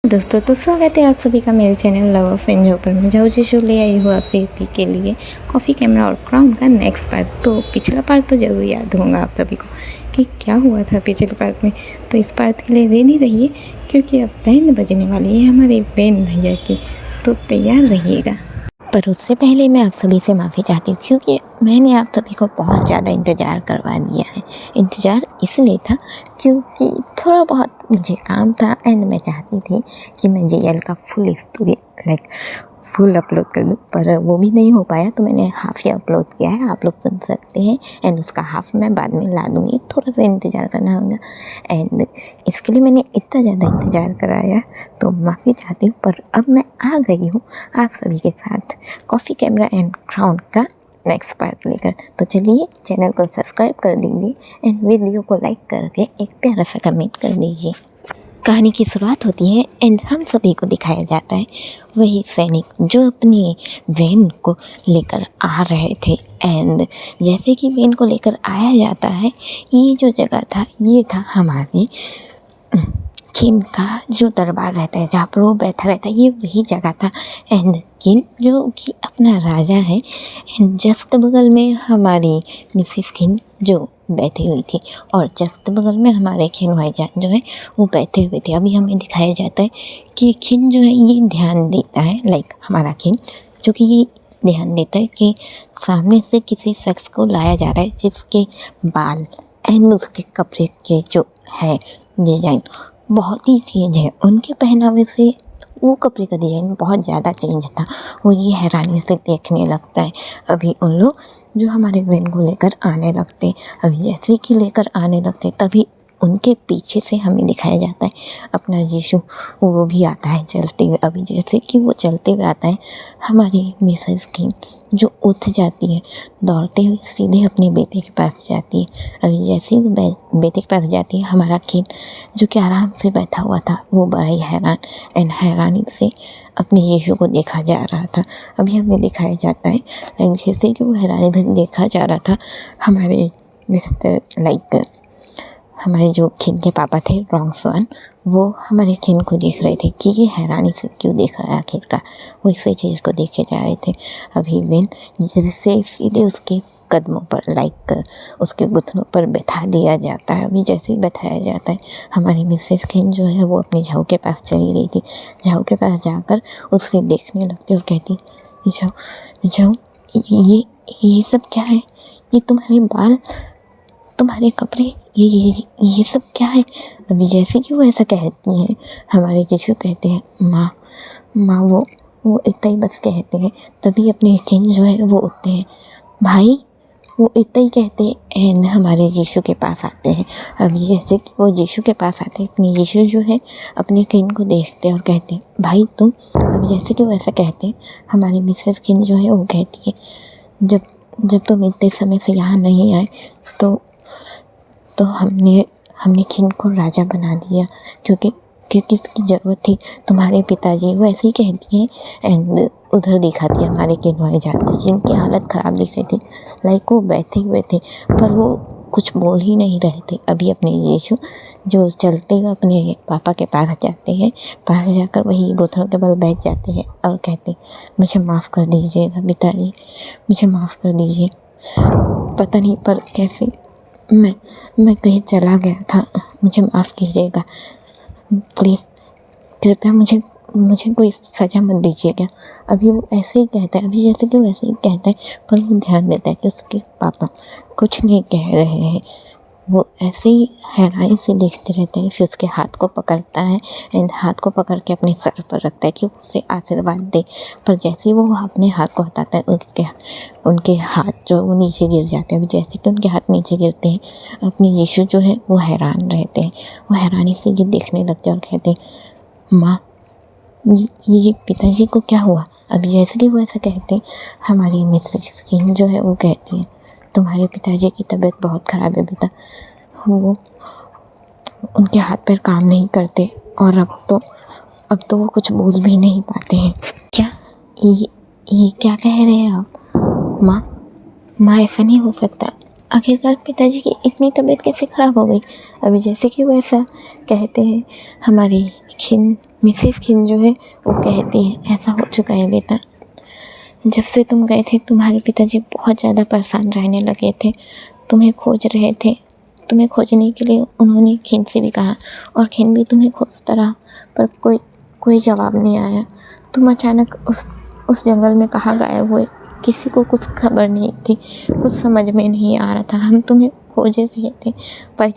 दोस्तों तो स्वागत है आप सभी का मेरे चैनल लव ऑफ एंजॉय पर। मैं जाऊँ शो ले आई हूँ आप सभी के लिए कॉफ़ी कैमरा और क्राउन का नेक्स्ट पार्ट। तो पिछला पार्ट तो ज़रूर याद होगा आप सभी को कि क्या हुआ था पिछले पार्ट में। तो इस पार्ट के लिए रेडी रहिए क्योंकि अब बैंड बजने वाली है हमारे बैंड भैया की, तो तैयार रहिएगा। पर उससे पहले मैं आप सभी से माफ़ी चाहती हूँ क्योंकि मैंने आप सभी को बहुत ज़्यादा इंतज़ार करवा दिया है। इंतज़ार इसलिए था क्योंकि थोड़ा बहुत मुझे काम था एंड मैं चाहती थी कि मैं जेएल का फुल स्टोरी फुल अपलोड कर दूँ, पर वो भी नहीं हो पाया। तो मैंने हाफ़ ही अपलोड किया है, आप लोग सुन सकते हैं एंड उसका हाफ़ मैं बाद में ला दूँगी। थोड़ा सा इंतज़ार करना होगा एंड इसके लिए मैंने इतना ज़्यादा इंतज़ार कराया तो माफ़ी चाहती हूँ। पर अब मैं आ गई हूँ आप सभी के साथ कॉफ़ी कैमरा एंड क्राउन का नेक्स्ट पार्ट लेकर। तो चलिए चैनल को सब्सक्राइब कर दीजिए एंड वीडियो को लाइक करके एक प्यारा सा कमेंट कर दीजिए। कहानी की शुरुआत होती है एंड हम सभी को दिखाया जाता है वही सैनिक जो अपने वैन को लेकर आ रहे थे। एंड जैसे कि वैन को लेकर आया जाता है, ये जो जगह था ये था हमारे किन का जो दरबार रहता है, जहाँ पर वो बैठा रहता है, ये वही जगह था। एंड किन जो कि अपना राजा है एंड जस्ट बगल में हमारी मिसेस किन जो बैठी हुई थी और जस्ट बगल में हमारे खिन भाईजान जो है वो बैठे हुए थे। अभी हमें दिखाया जाता है कि खिन जो है ये ध्यान देता है, हमारा खिन जो कि ये ध्यान देता है कि सामने से किसी शख्स को लाया जा रहा है जिसके बाल एंड उसके कपड़े के जो है डिज़ाइन बहुत ही चेंज है। उनके पहनावे से वो कपड़े का डिज़ाइन बहुत ज़्यादा चेंज था। वो ये हैरानी से देखने लगता है। अभी उन लोग जो हमारे वैन को लेकर आने लगते, अभी जैसे कि लेकर आने लगते तभी उनके पीछे से हमें दिखाया जाता है अपना यीशु, वो भी आता है चलते हुए। अभी जैसे कि वो चलते हुए आता है, हमारी मिसेस किन जो उठ जाती है दौड़ते हुए सीधे अपने बेटे के पास जाती है। अभी जैसे ही वो बेटे के पास जाती है, हमारा किन जो कि आराम से बैठा हुआ था वो बड़ा ही हैरान एंड हैरानी से अपने यीशु को देखा जा रहा था। अभी हमें दिखाया जाता है जैसे कि वो हैरानी से देखा जा रहा था, हमारे मिस्टर हमारे जो खिन के पापा थे रॉन्ग सन, वो हमारे खिन को देख रहे थे कि ये हैरानी से क्यों देख रहा है आखिरकार, वो इसी चीज़ को देखे जा रहे थे। अभी वेन जैसे सीधे उसके कदमों पर उसके घुटनों पर बैठा दिया जाता है। अभी जैसे ही बैठाया जाता है, हमारी मिसेस खिन जो है वो अपने झाऊ के पास चली गई थी। झाऊ के पास जाकर उससे देखने लगती और कहती, झाऊ ये सब क्या है? ये तुम्हारे बाल, तुम्हारे कपड़े, ये सब क्या है? अभी जैसे कि वो ऐसा कहती हैं, हमारे यीशु कहते हैं माँ वो इतना ही बस कहते हैं। तभी अपने किंग जो है वो उठते हैं, भाई वो इतना ही कहते हैं एंड हमारे यीशु के पास आते हैं। अभी जैसे कि वो यीशु के पास आते हैं, अपने यीशु जो है अपने किंग को देखते हैं और कहते हैं, भाई तुम। अभी जैसे कि वो ऐसा कहते हैं, हमारी मिसेस किंग जो है वो कहती है, जब तुम इतने समय से यहाँ नहीं आए तो हमने खिन को राजा बना दिया क्योंकि इसकी ज़रूरत थी। तुम्हारे पिताजी, वो ऐसे ही कहती हैं एंड उधर दिखाती है हमारे किन भाईजान को जिनकी हालत ख़राब दिख रही थी। वो बैठे हुए थे पर वो कुछ बोल ही नहीं रहे थे। अभी अपने यीशु जो चलते हुए अपने पापा के पास जाते हैं, पास जाकर वही घुटनों के बल बैठ जाते हैं और कहते, मुझे माफ़ कर दीजिएगा पिताजी, मुझे माफ़ कर दीजिए। पता नहीं पर कैसे मैं कहीं चला गया था, मुझे माफ़ कीजिएगा प्लीज़, कृपया मुझे कोई सज़ा मत दीजिएगा। अभी वो ऐसे ही कहता है, अभी जैसे कि वो ऐसे ही कहता है पर वो ध्यान देता है कि उसके पापा कुछ नहीं कह रहे हैं। वो ऐसे ही हैरानी से देखते रहते हैं। फिर उसके हाथ को पकड़ता है एंड हाथ को पकड़ के अपने सर पर रखता है कि उससे आशीर्वाद दे। पर जैसे ही वो अपने हाथ को हटाता है, उनके हाथ जो वो नीचे गिर जाते हैं। जैसे कि उनके हाथ नीचे गिरते हैं, अपने यीशु जो है वो हैरान रहते हैं। वो हैरानी से ये देखने लगते हैं और कहते हैं, माँ ये पिताजी को क्या हुआ? अभी जैसे कि वो ऐसा कहते हैं, हमारी मिसेस किंग जो है वो कहती है, तुम्हारे पिताजी की तबीयत बहुत ख़राब है बेटा, वो उनके हाथ पैर काम नहीं करते और अब तो वो कुछ बोल भी नहीं पाते हैं। क्या ये क्या कह रहे हैं आप? माँ ऐसा नहीं हो सकता, आखिरकार पिताजी की इतनी तबीयत कैसे ख़राब हो गई? अभी जैसे कि वो ऐसा कहते हैं, हमारी खिन मिसेस खिन जो है वो कहती है, ऐसा हो चुका है बेटा, जब से तुम गए थे तुम्हारे पिताजी बहुत ज़्यादा परेशान रहने लगे थे, तुम्हें खोज रहे थे। तुम्हें खोजने के लिए उन्होंने खिन से भी कहा और खिन भी तुम्हें खोजता रहा, पर कोई जवाब नहीं आया। तुम अचानक उस जंगल में कहाँ गायब हुए, किसी को कुछ खबर नहीं थी, कुछ समझ में नहीं आ रहा था। हम तुम्हें खोज रहे थे, पर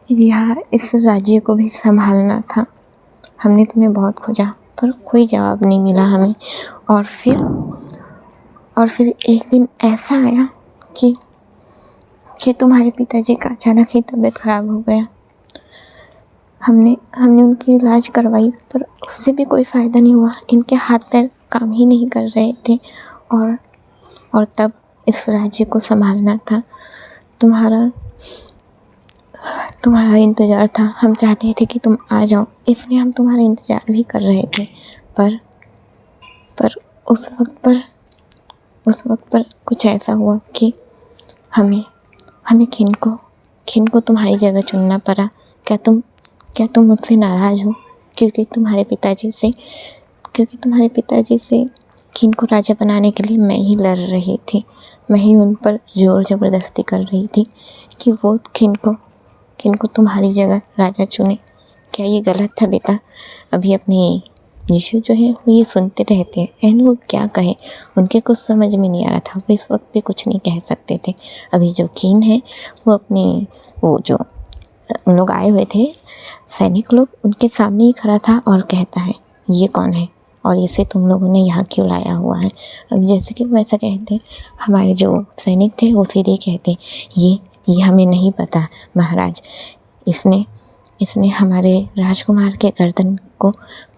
यहाँ इस राज्य को भी संभालना था। हमने तुम्हें बहुत खोजा पर कोई जवाब नहीं मिला हमें। और फिर एक दिन ऐसा आया कि तुम्हारे पिताजी का अचानक ही तबीयत ख़राब हो गया। हमने उनकी इलाज करवाई पर उससे भी कोई फ़ायदा नहीं हुआ। इनके हाथ पैर काम ही नहीं कर रहे थे और तब इस राज्य को संभालना था। तुम्हारा इंतज़ार था। हम चाहते थे कि तुम आ जाओ, इसलिए हम तुम्हारा इंतज़ार भी कर रहे थे। पर उस वक्त पर कुछ ऐसा हुआ कि हमें खिन को तुम्हारी जगह चुनना पड़ा। क्या तुम मुझसे नाराज़ हो? क्योंकि तुम्हारे पिताजी से खिन को राजा बनाने के लिए मैं ही लड़ रही थी। मैं ही उन पर ज़ोर ज़बरदस्ती कर रही थी कि वो खिन को तुम्हारी जगह राजा चुने। क्या ये गलत था बेटा? अभी अपने यीशु जो है वो ये सुनते रहते हैं, एंड वो क्या कहे, उनके कुछ समझ में नहीं आ रहा था। वो इस वक्त भी कुछ नहीं कह सकते थे। अभी जो खिन है वो जो उन लोग आए हुए थे सैनिक लोग, उनके सामने ही खड़ा था और कहता है, ये कौन है और इसे तुम लोगों ने यहाँ क्यों लाया हुआ है? अब जैसे कि वो ऐसा कहते, हमारे जो सैनिक थे वो सीधे कहते, ये हमें नहीं पता महाराज, इसने हमारे राजकुमार के गर्दन को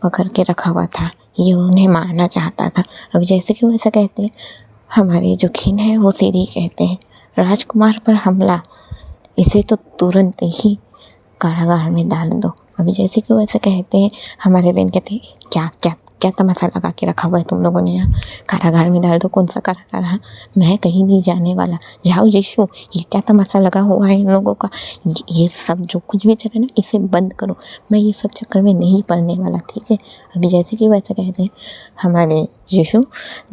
पकड़ के रखा हुआ था, ये उन्हें मारना चाहता था। अब जैसे कि वो ऐसा कहते हैं, हमारे जो खिन है वो सीधे कहते हैं, राजकुमार पर हमला, इसे तो तुरंत ही कारागार में डाल दो। अभी जैसे कि वो ऐसा कहते हैं, हमारे बहन कहते हैं, क्या तमाशा लगा के रखा हुआ है तुम लोगों ने यहाँ? कारागार में डाल दो। कौन सा कारागार है? मैं कहीं नहीं जाने वाला। जाओ यीशु, ये क्या तमाशा लगा हुआ है इन लोगों का? ये सब जो कुछ भी चल रहा है ना, इसे बंद करो। मैं ये सब चक्कर में नहीं पड़ने वाला, ठीक है? अभी जैसे कि वो ऐसा कहते हैं, हमारे यीशु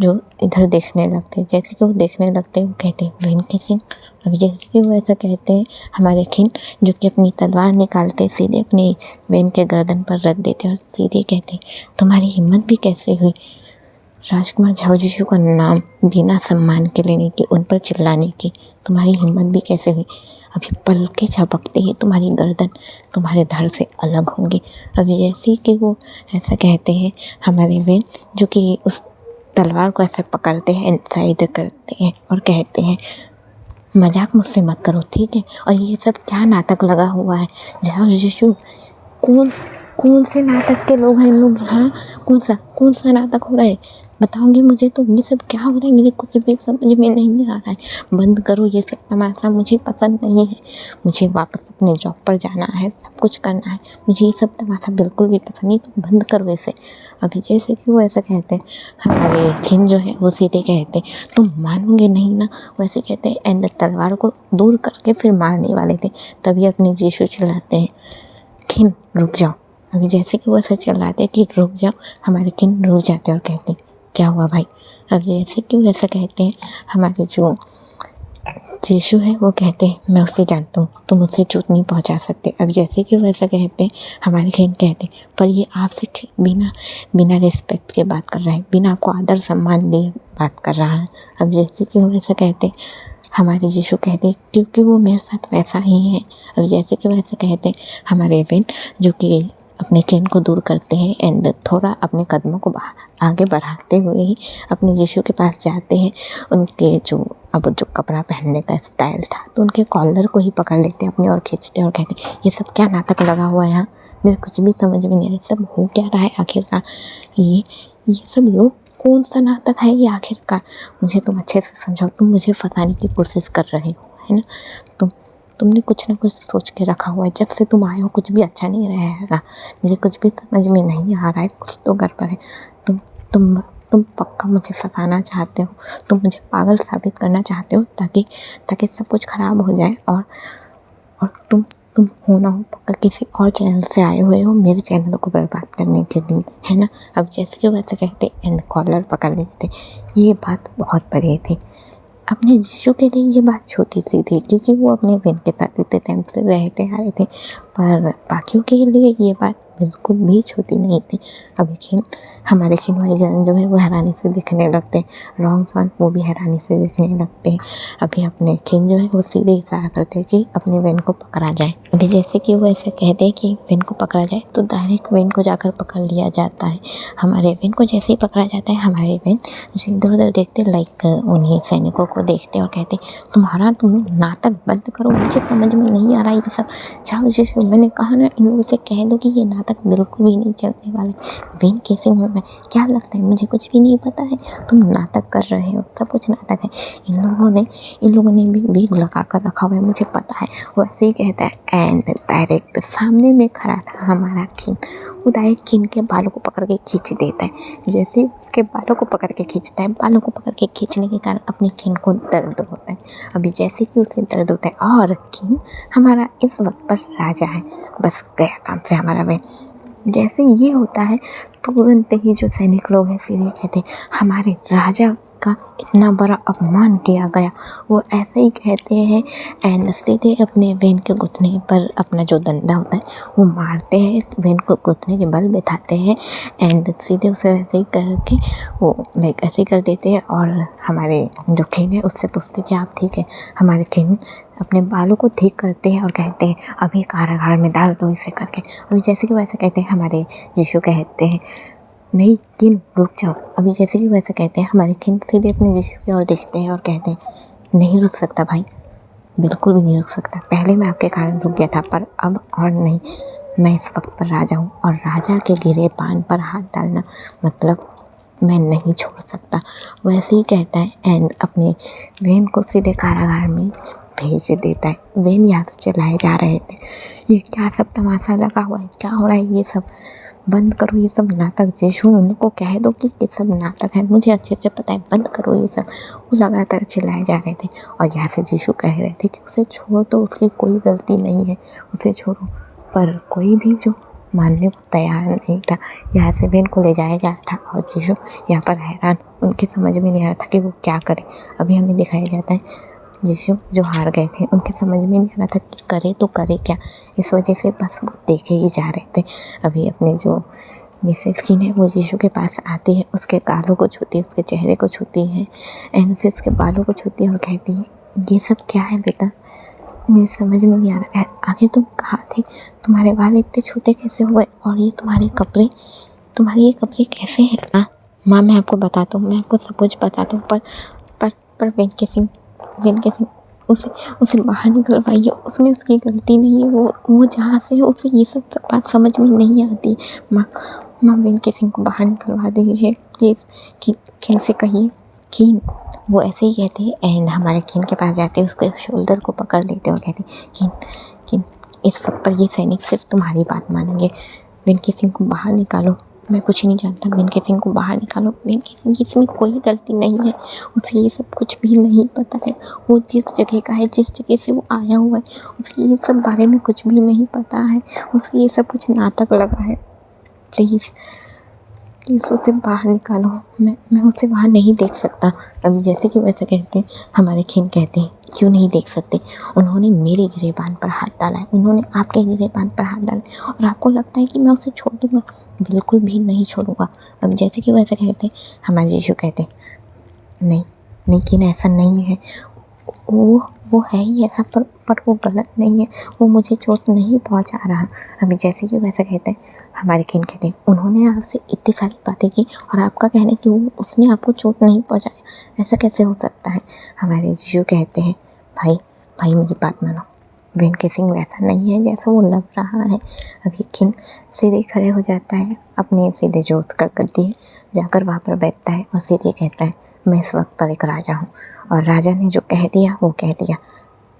जो इधर देखने लगते, जैसे कि वो देखने लगते वो कहते हैं, बहन के सिंह। अभी जैसे कि वो ऐसा कहते हैं, हमारे खिन जो कि अपनी तलवार निकालते सीधे अपनी बहन के गर्दन पर रख देते और सीधे कहते, तुम्हारी हिम्मत भी कैसे हुई राजकुमार झाओ यीशु का नाम बिना सम्मान के लेने की, उन पर चिल्लाने की? तुम्हारी हिम्मत भी कैसे हुई? अभी पल के झपकते ही तुम्हारी गर्दन तुम्हारे धड़ से अलग होंगी। अभी जैसे कि वो ऐसा कहते हैं, हमारे बहन जो कि उस तलवार को ऐसे पकड़ते हैं, साइड करते हैं और कहते हैं, मजाक मुझसे मत करो, ठीक है? और ये सब क्या नाटक लगा हुआ है? झाओ यीशु, कौन से नाटक के लोग हैं इन लोग यहाँ? कौन सा नाटक हो रहा है? बताओगे मुझे? तो ये सब क्या हो रहा है? मेरे कुछ भी समझ में नहीं आ रहा है। बंद करो ये सब तमाशा, मुझे पसंद नहीं है। मुझे वापस अपने जॉब पर जाना है, सब कुछ करना है। मुझे ये सब तमाशा बिल्कुल भी पसंद नहीं, तो बंद करो इसे। अभी जैसे कि वो ऐसा कहते हैं, हमारे खिन जो है वो सीधे कहते, तुम मानोगे नहीं ना? वैसे कहते हैं, एंड तलवार को दूर करके फिर मारने वाले थे, तभी अपने यीशु चिल्लाते हैं, खिन रुक जाओ। अभी जैसे कि वो ऐसा चिल्लाते कि रुक जाओ, हमारे खिन रुक जाते और कहते, क्या हुआ भाई? अब जैसे कि वो ऐसा कहते हैं, हमारे जो यीशु है वो कहते हैं, मैं उससे जानता हूँ, तुम उससे चोट नहीं पहुँचा सकते। अब जैसे कि वो ऐसा कहते हैं, हमारे खिन कहते हैं, पर ये आपसे बिना रिस्पेक्ट के बात कर रहा है, बिना आपको आदर सम्मान दिए बात कर रहा है। अब जैसे कि वो ऐसा कहते हैं, हमारे यीशु कहते, क्योंकि वो मेरे साथ वैसा ही है। अब जैसे कि वैसे कहते, हमारे बहन जो कि अपने खिन को दूर करते हैं एंड थोड़ा अपने कदमों को आगे बढ़ाते हुए ही अपने यीशु के पास जाते हैं। उनके जो कपड़ा पहनने का स्टाइल था, तो उनके कॉलर को ही पकड़ लेते हैं अपने और खींचते और कहते, ये सब क्या नाटक लगा हुआ है यहाँ? मेरे कुछ भी समझ में नहीं आ रहा, सब हो क्या रहा है आखिरकार? ये सब लोग, कौन सा नाटक है ये आखिरकार? मुझे तुम अच्छे से समझाओ, तुम मुझे फंसाने की कोशिश कर रहे हो, है ना? तुमने कुछ ना कुछ सोच के रखा हुआ है। जब से तुम आए हो कुछ भी अच्छा नहीं रहा, मुझे कुछ भी समझ में नहीं आ रहा है, कुछ तो गड़बड़ है। तुम पक्का मुझे फंसाना चाहते हो, तुम मुझे पागल साबित करना चाहते हो ताकि सब कुछ ख़राब हो जाए और तुम हो ना हो पक्का किसी और चैनल से आए हुए हो मेरे चैनल को बर्बाद करने के लिए, है ना। अब जैसे कि वैसे कहते एंड कॉलर पकड़ लेते, ये बात बहुत बड़ी थी। अपने जीशू के लिए ये बात छोटी सी थी क्योंकि वो अपने बहन के साथ इतने टाइम से रहते आ रहे थे, पर बाकियों के लिए ये बात बिल्कुल भी छोटी नहीं थी। अभी हमारे खिन भाईजान जो है वो हैरानी से दिखने लगते, रॉन्ग सन वो भी हैरानी से दिखने लगते। अभी अपने खिन जो है वो सीधे इशारा करते कि अपने बहन को पकड़ा जाए। अभी जैसे कि वो ऐसे कहते हैं कि बहन को पकड़ा जाए तो डायरेक्ट बहन को जाकर पकड़ लिया जाता है। हमारे बहन को जैसे ही पकड़ा जाता है, हमारे बहन जो इधर उधर देखते लाइक उन्हीं सैनिकों को देखते और कहते तुम नाटक बंद करो, मुझे समझ में नहीं आ रहा ये सब। जाओ जीशू, मैंने कहा ना इन लोगों से कह दो कि ये नाटक बिल्कुल भी नहीं चलने वाले। वेन कैसे हूँ मैं, क्या लगता है मुझे कुछ भी नहीं पता है, तुम नाटक कर रहे हो, सब कुछ नाटक है। इन लोगों ने भी बीग लगा कर रखा हुआ है, मुझे पता है। वो ऐसे ही कहता है एंड डायरेक्ट सामने में खड़ा था हमारा खिन, वो डायरेक्ट खिन के बालों को पकड़ के खींच देता है। जैसे उसके बालों को पकड़ के खींचता है, बालों को पकड़ के खींचने के कारण अपने खिन को दर्द होता है। अभी जैसे कि उसे दर्द होता है और खिन हमारा इस वक्त पर राजा है, बस गया काम से हमारा वे। जैसे ये होता है तुरंत ही जो सैनिक लोग हैं सीधे कहते हमारे राजा का इतना बड़ा अपमान किया गया। वो ऐसे ही कहते हैं एंड सीधे अपने वेन के घुटने पर अपना जो डंडा होता है वो मारते हैं, वेन को घुटने के बल बिठाते हैं एंड सीधे उसे वैसे ही करके वो लाइक ऐसे ही कर देते हैं। और हमारे जो खिन है उससे पूछते कि आप ठीक है। हमारे खिन अपने बालों को ठीक करते हैं और कहते हैं अभी कारागार में डाल दो इसे करके। अभी जैसे कि वैसे कहते हैं हमारे जीशु कहते हैं नहीं किन रुक जाओ। अभी जैसे कि वैसे कहते हैं हमारे खिन सीधे अपने जीशु की ओर देखते हैं और कहते हैं नहीं रुक सकता भाई, बिल्कुल भी नहीं रुक सकता। पहले मैं आपके कारण रुक गया था पर अब और नहीं। मैं इस वक्त पर राजा हूँ और राजा के गिरे पान पर हाथ डालना मतलब मैं नहीं छोड़ सकता। वैसे ही कहता है एंड अपने वेन को सीधे कारागार में भेज देता है। वेन यहाँ से चलाए जा रहे थे। ये क्या सब तमाशा लगा हुआ है, क्या हो रहा है, ये सब बंद करो, ये सब नाटक। जीशू उन लोग को कह दो कि ये सब नाटक है, मुझे अच्छे से पता है, बंद करो ये सब। वो लगातार चिल्लाए जा रहे थे और यहाँ से जीशू कह रहे थे कि उसे छोड़ दो, उसकी कोई गलती नहीं है, उसे छोड़ो। पर कोई भी जो मानने को तैयार नहीं था। यहाँ से वेन को ले जाया जा रहा था और जीशू यहाँ पर हैरान, उनके समझ में नहीं आ रहा था कि वो क्या करे। अभी हमें दिखाया जाता है जीशू जो हार गए थे, उनके समझ में नहीं आ रहा था कि करे तो करे क्या। इस वजह से बस वो देखे ही जा रहे थे। अभी अपने जो मिसेस खिन है वो जीशू के पास आती है, उसके गालों को छूती है, उसके चेहरे को छूती है एंड फिर उसके बालों को छूती है और कहती है ये सब क्या है बेटा, मेरी समझ में नहीं आ रहा है। आगे तुम कहाँ थे, तुम्हारे बाल इतने छोटे कैसे हुए और ये तुम्हारे ये कपड़े कैसे हैं। माँ मैं आपको बताता हूँ, मैं आपको सब कुछ बताता हूँ, पर वेन के सिंह उसे बाहर निकलवाइए, उसमें उसकी गलती नहीं है। वो जहाँ से है उसे ये सब बात समझ में नहीं आती। माँ वेन के सिंह को बाहर निकलवा दीजिए प्लीज़। खिन से कहिए। खिन वो ऐसे ही कहते हैं एंड हमारे खिन के पास जाते हैं, उसके शोल्डर को पकड़ लेते और कहते खिन इस वक्त पर ये सैनिक सिर्फ तुम्हारी बात मानेंगे। वेन के सिंह को बाहर निकालो, मैं कुछ नहीं जानता, वेन के सिंह को बाहर निकालो। वेन के सिंह इसमें कोई गलती नहीं है, उसे ये सब कुछ भी नहीं पता है। वो जिस जगह का है, जिस जगह से वो आया हुआ है, उसे ये सब बारे में कुछ भी नहीं पता है। उसे ये सब कुछ नाटक लगा है। प्लीज़ उसे बाहर निकालो, मैं उसे वहाँ नहीं देख सकता। अब जैसे कि वैसे कहते हैं हमारे खिन कहते हैं क्यों नहीं देख सकते, उन्होंने मेरे गिरेबान पर हाथ डाला है, उन्होंने आपके गिरेबान पर हाथ डाला है और आपको लगता है कि मैं उसे छोड़ दूँगा, बिल्कुल भी नहीं छोड़ूंगा। अब जैसे कि वैसे कहते हैं हमारे यीशु कहते हैं नहीं खिन ऐसा नहीं है, वो है ही ऐसा, पर वो गलत नहीं है, वो मुझे चोट नहीं पहुंचा रहा। अभी जैसे कि वैसे कहते हैं हमारे खिन कहते हैं उन्होंने आपसे इतनी सारी बातें की और आपका कहना है कि उसने आपको चोट नहीं पहुंचाया, ऐसा कैसे हो सकता है। हमारे जीशू कहते हैं भाई मेरी बात मानो, वेन के सिंह वैसा नहीं है जैसा वो लग रहा है। अभी खिन सीधे खड़े हो जाता है, अपने सीधे जो उसका गद्दी है जाकर वहाँ पर बैठता है और सीधे कहता है मैं इस वक्त पर एक राजा हूँ और राजा ने जो कह दिया वो कह दिया,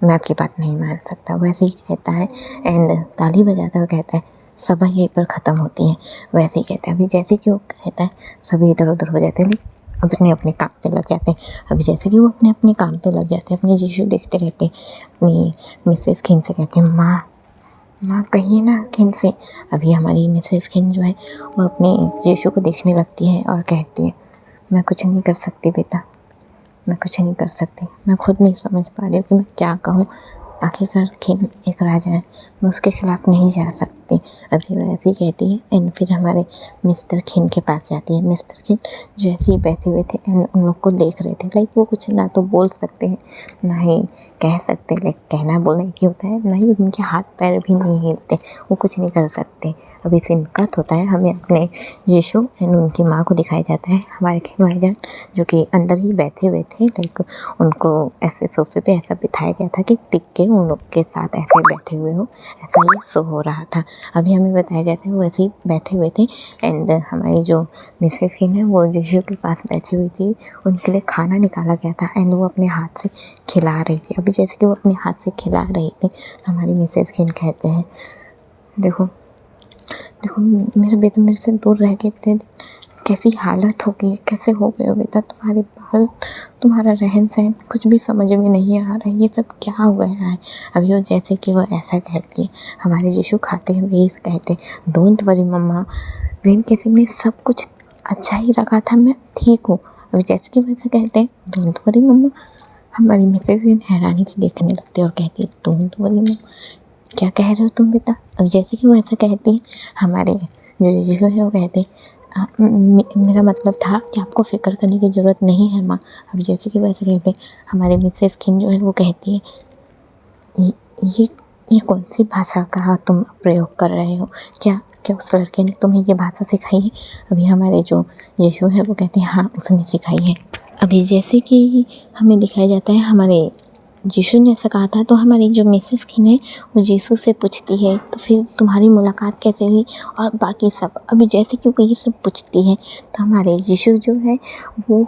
मैं आपकी बात नहीं मान सकता। वैसे ही कहता है एंड ताली बजाता हुआ कहता है सभा यहीं पर ख़त्म होती है। वैसे ही कहता है अभी जैसे कि वो कहता है सभी इधर उधर हो जाते हैं, लेकिन अपने काम पे लग जाते हैं। अभी जैसे कि वो अपने काम पे लग जाते हैं, अपने जीशू देखते रहते हैं। अपनी मिसेस खिन से कहते हैं माँ कहिए ना खिन से। अभी हमारी मिसेस खिन जो है वो अपने यीशु को देखने लगती है और कहती है, मैं कुछ नहीं कर सकती बेटा, मैं कुछ नहीं कर सकती। मैं खुद नहीं समझ पा रही हूँ कि मैं क्या कहूँ। आखिरकार खिन एक राजा है, मैं उसके खिलाफ नहीं जा सकती। अभी वो ऐसे ही कहती है एंड फिर हमारे मिस्टर खिन के पास जाती है। मिस्टर खिन जो ऐसे ही बैठे हुए थे एंड उन लोग को देख रहे थे। लाइक वो कुछ ना तो बोल सकते हैं ना ही कह सकते। लाइक कहना बोलना एक ही होता है, ना ही उनके हाथ पैर भी नहीं हिलते, वो कुछ नहीं कर सकते। अभी सीन कट होता है, हमें अपने यीशु एंड उनकी माँ को दिखाया जाता है। हमारे खिन भाईजान जो कि अंदर ही बैठे हुए थे, लाइक उनको ऐसे सोफे पे ऐसा बिठाया गया था कि टिक के उन लोग के साथ ऐसे बैठे हुए हो, ऐसा ही शो हो रहा था। अभी हमें बताया जाता है वो ऐसे ही बैठे हुए थे एंड हमारी जो मिसेस खिन है वो यीशु के पास बैठी हुई थी। उनके लिए खाना निकाला गया था एंड वो अपने हाथ से खिला रही थी। अभी जैसे कि वो अपने हाथ से खिला रही थी तो हमारी मिसेस खिन कहते हैं, देखो देखो मेरे बेटा मेरे से दूर रह गए थे, कैसी हालत हो गई, कैसे हो गए हो बेटा, तुम्हारे बाल, तुम्हारा रहन सहन कुछ भी समझ में नहीं आ रहा है, ये सब क्या हो गया है। अभी वो जैसे कि वो ऐसा कहती है, हमारे यीशु खाते हुए कहते, डोंट वरी मम्मा, वेन किसी ने सब कुछ अच्छा ही रखा था, मैं ठीक हूँ। अभी जैसे कि वैसे कहते हैं डोंट वरी मम्मा, हमारी मिसेज हैरानी से देखने लगती है और कहती है डोंट वरी मम्मा, क्या कह रहे हो तुम बेटा। अब जैसे कि वो ऐसा कहती है, हमारे जो यीशु है वो कहते मेरा मतलब था कि आपको फ़िक्र करने की ज़रूरत नहीं है माँ। अब जैसे कि वो ऐसे कहते हमारे मिसेस खिन जो है वो कहती है, ये ये ये कौन सी भाषा का तुम प्रयोग कर रहे हो, क्या क्या उस लड़के ने तुम्हें ये भाषा सिखाई है। अभी हमारे जो यीशु है वो कहते हैं हाँ उसने सिखाई है। अभी जैसे कि हमें दिखाया जाता है, हमारे यीशु ने ऐसा कहा था तो हमारी जो मिसेस खिन है वो यीशु से पूछती है तो फिर तुम्हारी मुलाकात कैसे हुई और बाकी सब। अभी जैसे कि वो ये सब पूछती है तो हमारे यीशु जो है वो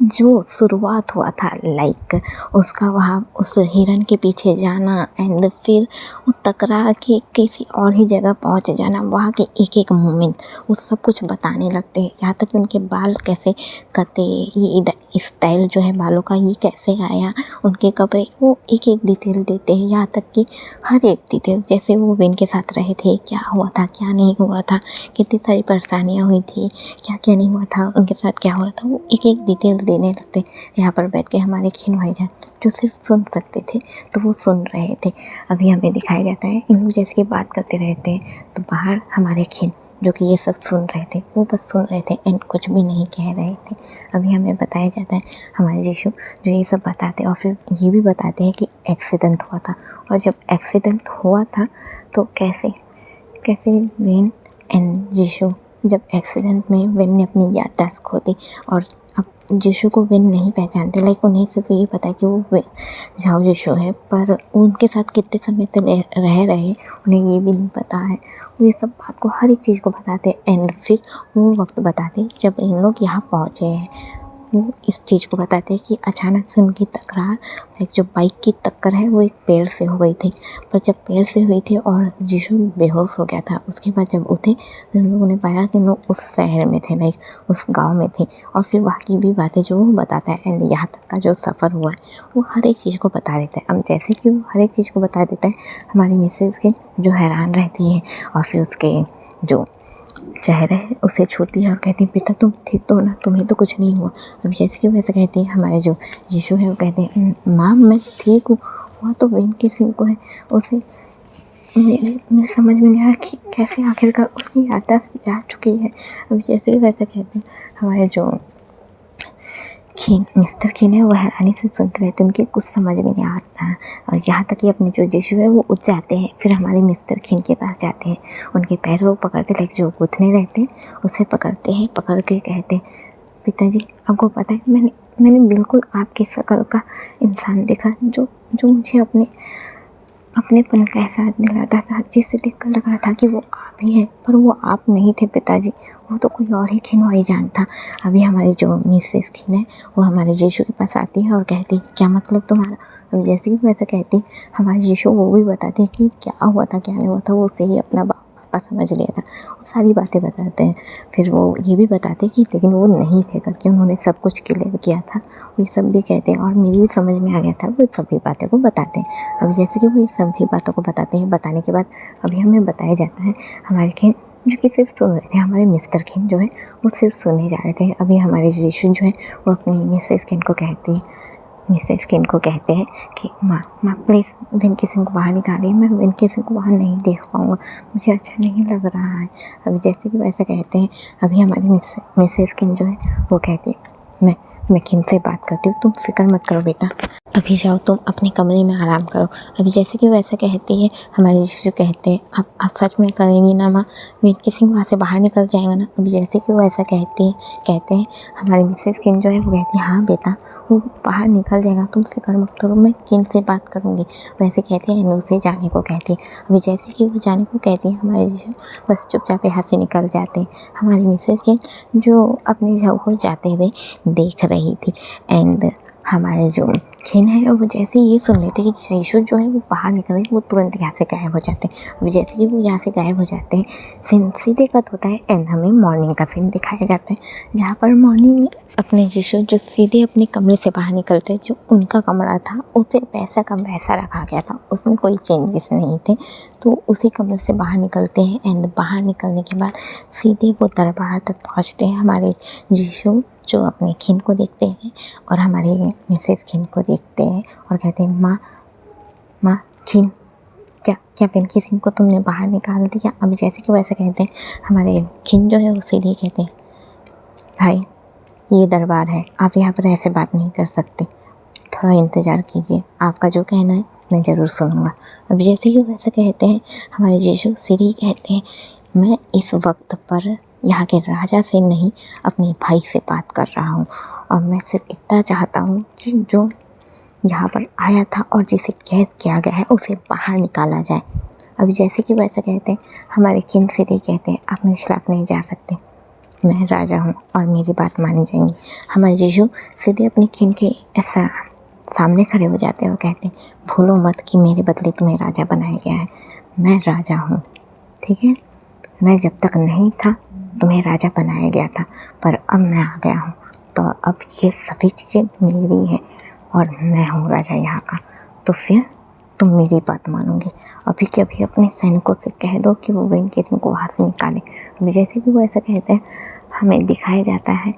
जो शुरुआत हुआ था, लाइक उसका वहाँ उस हिरन के पीछे जाना एंड फिर वो टकरा के किसी और ही जगह पहुँच जाना, वहाँ के एक एक मोमेंट वो सब कुछ बताने लगते हैं। यहाँ तक कि उनके बाल कैसे कटे, ये स्टाइल जो है बालों का ये कैसे आया, उनके कपड़े, वो एक एक डिटेल देते हैं। यहाँ तक कि हर एक डिटेल, जैसे वो वेन के साथ रहे थे, क्या हुआ था क्या नहीं हुआ था, कितनी सारी परेशानियाँ हुई थी, क्या क्या नहीं हुआ था, उनके साथ क्या हो रहा था, वो एक एक डिटेल देने लगते। यहाँ पर बैठ के हमारे खिन भाईजान जो सिर्फ सुन सकते थे तो वो सुन रहे थे। अभी हमें दिखाया जाता है इन लोग जैसे कि बात करते रहते हैं तो बाहर हमारे खिन जो कि ये सब सुन रहे थे वो बस सुन रहे थे एंड कुछ भी नहीं कह रहे थे। अभी हमें बताया जाता है हमारे यीशु जो ये सब बताते और फिर ये भी बताते हैं कि एक्सीडेंट हुआ था, और जब एक्सीडेंट हुआ था तो कैसे कैसे वेन एंड यीशु, जब एक्सीडेंट में वेन ने अपनी याददाश्त खो दी और अब यीशु को वेन नहीं पहचानते। लाइक उन्हें सिर्फ ये पता है कि वो झाओ यीशु है, पर उनके साथ कितने समय तक रह रहे उन्हें ये भी नहीं पता है। वो ये सब बात को हर एक चीज़ को बताते एंड फिर वो वक्त बताते जब इन लोग यहाँ पहुँचे हैं। वो इस चीज़ को बताते हैं कि अचानक से उनकी तकरार, एक जो बाइक की टक्कर है वो एक पेड़ से हो गई थी, पर जब पेड़ से हुई थी और यीशु बेहोश हो गया था, उसके बाद जब उठे तो उन लोगों ने पाया कि लोग उस शहर में थे, लाइक उस गांव में थे। और फिर बाकी भी बातें जो वो बताता है एंड यहाँ तक का जो सफ़र हुआ है वो हर एक चीज़ को बता देता है। अब जैसे कि वो हर एक चीज़ को बता देता है, हमारी मिसेज की जो हैरान रहती है और फिर उसके जो चेहरा है उसे छूती है और कहती है बेटा तुम ठीक तो हो ना, तुम्हें तो कुछ नहीं हुआ। अब जैसे कि वैसे कहती है, हमारे जो यीशु है वो कहते हैं माँ मैं ठीक हूँ, हुआ तो वेन के सिंह को है, उसे मेरे समझ में नहीं आया कि कैसे आखिरकार उसकी याददाश्त जा चुकी है। अब जैसे ही वैसे कहते हैं, हमारे जो खिन मिस्टर खिन है वो हैरानी से सुनते रहते, उनके कुछ समझ में नहीं आता है। और यहाँ तक कि अपने जो यीशु है वो उठ जाते हैं, फिर हमारे मिस्टर खिन के पास जाते हैं, उनके पैरों को पकड़ते, लाइक जो घुटने रहते हैं उसे पकड़ते हैं, पकड़ के कहते पिताजी आपको पता है मैंने बिल्कुल आपकी शक्ल का इंसान देखा जो जो मुझे अपनेपन का एहसास दिलाता था, जिसे देखकर लग रहा था कि वो आप ही हैं, पर वो आप नहीं थे पिताजी, वो तो कोई और ही खिन भाईजान था। अभी हमारी जो मिसेस खिन है वो हमारे यीशु के पास आती है और कहती क्या मतलब तुम्हारा। अब जैसे ही वो ऐसा कहती हमारे यीशु वो भी बताते हैं कि क्या हुआ था क्या नहीं हुआ था, वो उसे ही अपना बाप पापा समझ लिया था। वो सारी बातें बताते हैं। फिर वो ये भी बताते कि लेकिन वो नहीं थे करके, उन्होंने सब कुछ क्लियर किया था। वो सब भी कहते हैं और मेरी भी समझ में आ गया था। वो सभी बातें को बताते हैं। अभी जैसे कि वो ये सभी बातों को बताते हैं, बताने के बाद अभी हमें बताया जाता है हमारे खिन जो कि सिर्फ सुन रहे थे, हमारे मिस्टर खिन जो है वो सिर्फ सुने जा रहे थे। अभी हमारे जीशु जो है वो अपनी मिसेस खिन को कहते हैं कि माँ प्लीज़ वेनकी सिंह को बाहर निकालिए, मैं वेनकी सिंह को बाहर नहीं देख पाऊँगा, मुझे अच्छा नहीं लग रहा है। अभी जैसे कि वैसा कहते हैं, अभी हमारी मिसेस किन जो है वो कहती है मैं किन से बात करती हूँ, तुम फिक्र मत करो बेटा, अभी जाओ तुम अपने कमरे में आराम करो। अभी जैसे कि वैसा कहती है, हमारे जीशु कहते हैं आप सच में करेंगी ना माँ, वेनकी सिंह वहाँ से बाहर निकल जाएगा ना। अभी जैसे कि वो ऐसा कहते हैं हमारी मिसेस किन जो है वो कहती है हाँ बेटा वो बाहर निकल जाएगा, तुम फिक्र मत करो, मैं किन से बात करूँगी। वैसे कहते हैं एंड उसे जाने को कहती है। अभी जैसे कि वो जाने को कहती है, हमारे जीशु बस चुपचाप यहाँ से निकल जाते हैं। हमारी मिसेस किन जो अपने जाऊ को जाते हुए देख रही थी एंड हमारे जो खिन है वो जैसे ये सुन लेते कि जीशु जो है वो बाहर निकल रहे, वो तुरंत यहाँ से गायब हो जाते हैं। अभी जैसे कि वो यहाँ से गायब हो जाते हैं, सीन सीधे कट होता है एंड हमें मॉर्निंग का सीन दिखाया जाता है, जहाँ पर मॉर्निंग में अपने जीशु जो सीधे अपने कमरे से बाहर निकलते हैं, जो उनका कमरा था उसे वैसा का वैसा रखा गया था, उसमें कोई चेंजेस नहीं थे। तो उसी कमरे से बाहर निकलते हैं एंड बाहर निकलने के बाद सीधे वो दरबार तक पहुँचते हैं। हमारे जीशु जो अपने खिन को देखते हैं और हमारे मिसेस खिन को देखते हैं और कहते हैं माँ खिन क्या वेनकी सिंह को तुमने बाहर निकाल दिया। अभी जैसे कि वैसे कहते हैं, हमारे खिन जो है वो सीधे कहते हैं भाई ये दरबार है, आप यहाँ पर ऐसे बात नहीं कर सकते, थोड़ा इंतज़ार कीजिए, आपका जो कहना है मैं ज़रूर सुनूंगा। अभी जैसे कि वैसे कहते हैं, हमारे जीशु सीधे कहते हैं मैं इस वक्त पर यहाँ के राजा से नहीं अपने भाई से बात कर रहा हूँ और मैं सिर्फ इतना चाहता हूँ कि जो यहाँ पर आया था और जिसे कैद किया गया है उसे बाहर निकाला जाए। अभी जैसे कि वैसे कहते हैं, हमारे खिन सीधे कहते हैं आप मेरे खिलाफ नहीं जा सकते, मैं राजा हूँ और मेरी बात मानी जाएंगी। हमारे जीशु सीधे अपने खिन के ऐसा सामने खड़े हो जाते हैं और कहते हैं भूलो मत कि मेरे बदले तुम्हें राजा बनाया गया है, मैं राजा हूँ, ठीक है, मैं जब तक नहीं था तुम्हें राजा बनाया गया था, पर अब मैं आ गया हूँ तो अब ये सभी चीज़ें मेरी हैं और मैं हूँ राजा यहाँ का, तो फिर तुम मेरी बात मानोगे। अभी के अभी अपने सैनिकों से कह दो कि वो वेनकी सिंह को वहाँ से निकाले। अभी जैसे कि वो ऐसा कहते हैं, हमें दिखाया जाता है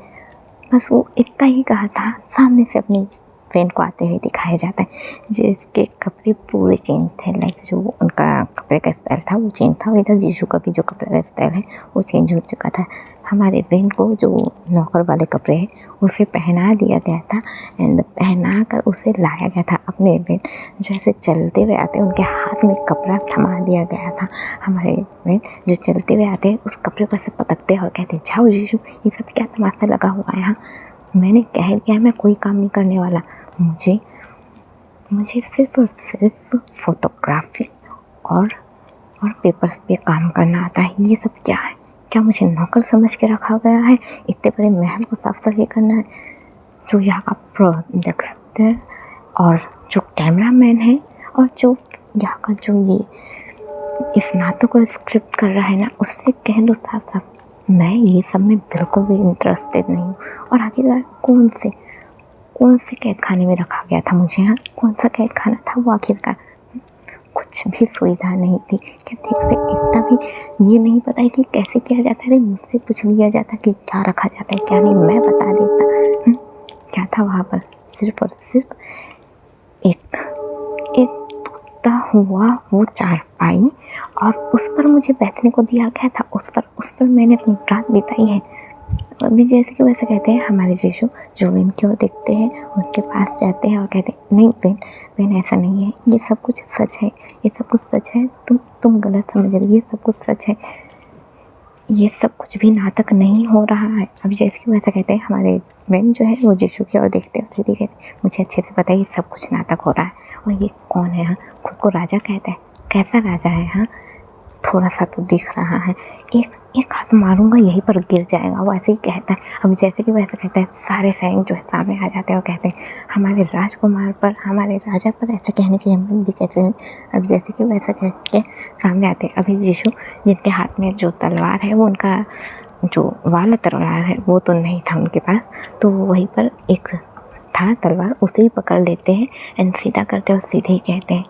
बस वो इतना ही कहा था, सामने से अपनी वेन को आते हुए दिखाया जाता है जिसके कपड़े पूरे चेंज थे, लाइक जो उनका कपड़े का स्टाइल था वो चेंज था, इधर जीशु का भी जो कपड़े का स्टाइल है वो चेंज हो चुका था। हमारे वेन को जो नौकर वाले कपड़े हैं उसे पहना दिया गया था एंड पहना कर उसे लाया गया था। अपने वेन जो ऐसे चलते हुए आते उनके हाथ में कपड़ा थमा दिया गया था। हमारे वेन जो चलते हुए आते उस कपड़े को ऐसे पटकते और कहते जाओ जीशु ये सब क्या तमाशा लगा हुआ है यहाँ, मैंने कह दिया मैं कोई काम नहीं करने वाला, मुझे सिर्फ और सिर्फ फोटोग्राफी और पेपर्स पे काम करना आता है। ये सब क्या है, क्या मुझे नौकर समझ के रखा गया है, इतने बड़े महल को साफ सफाई करना है। जो यहाँ का प्रोडक्टर और जो कैमरामैन है और जो यहाँ का जो ये इस नाटक को स्क्रिप्ट कर रहा है ना, उससे कह दो साफ साफ मैं ये सब में बिल्कुल भी इंटरेस्टेड नहीं हूँ। और आखिरकार कौन से कैद खाने में रखा गया था मुझे, यहाँ कौन सा कैद खाना था वो, आखिरकार कुछ भी सुविधा नहीं थी। क्या ठीक से इतना भी ये नहीं पता है कि कैसे किया जाता है। अरे मुझसे पूछ लिया जाता कि क्या रखा जाता है क्या नहीं, मैं बता देता। क्या था वहाँ पर, सिर्फ और सिर्फ एक टूटा हुआ वो चारपाई और उस पर मुझे बैठने को दिया गया था, उस पर मैंने अपनी रात बिताई है। अभी जैसे कि वैसे कहते हैं, हमारे जीशु जो वेन की ओर देखते हैं उनके पास जाते हैं और कहते हैं नहीं वेन ऐसा नहीं है, ये सब कुछ सच है, ये सब कुछ सच है, तुम गलत समझ रही, ये सब कुछ सच है, ये सब कुछ भी नाटक नहीं हो रहा है। अभी जैसे कि वैसा कहते हैं, हमारे वेन जो है वो जीशु की ओर देखते हैं, सीधे कहते हैं मुझे अच्छे से पता है ये सब कुछ नाटक हो रहा है और ये कौन है, हाँ खुद को राजा कहता है, कैसा राजा है, हाँ थोड़ा सा तो दिख रहा है, एक एक हाथ मारूंगा यहीं पर गिर जाएगा, वो ऐसे ही कहता है। अब जैसे कि वैसे कहता है, सारे सैनिक जो है सामने आ जाते हैं और कहते हैं हमारे राजकुमार पर, हमारे राजा पर ऐसे कहने की हिम्मत भी कैसे हुई। अब जैसे कि वैसा कह के सामने आते हैं। अभी यीशु जिनके हाथ में जो तलवार है वो उनका जो वाला तलवार है वो तो नहीं था उनके पास, तो वहीं पर एक था तलवार, उसे ही पकड़ लेते हैं एंड सीधा करते और सीधे ही कहते हैं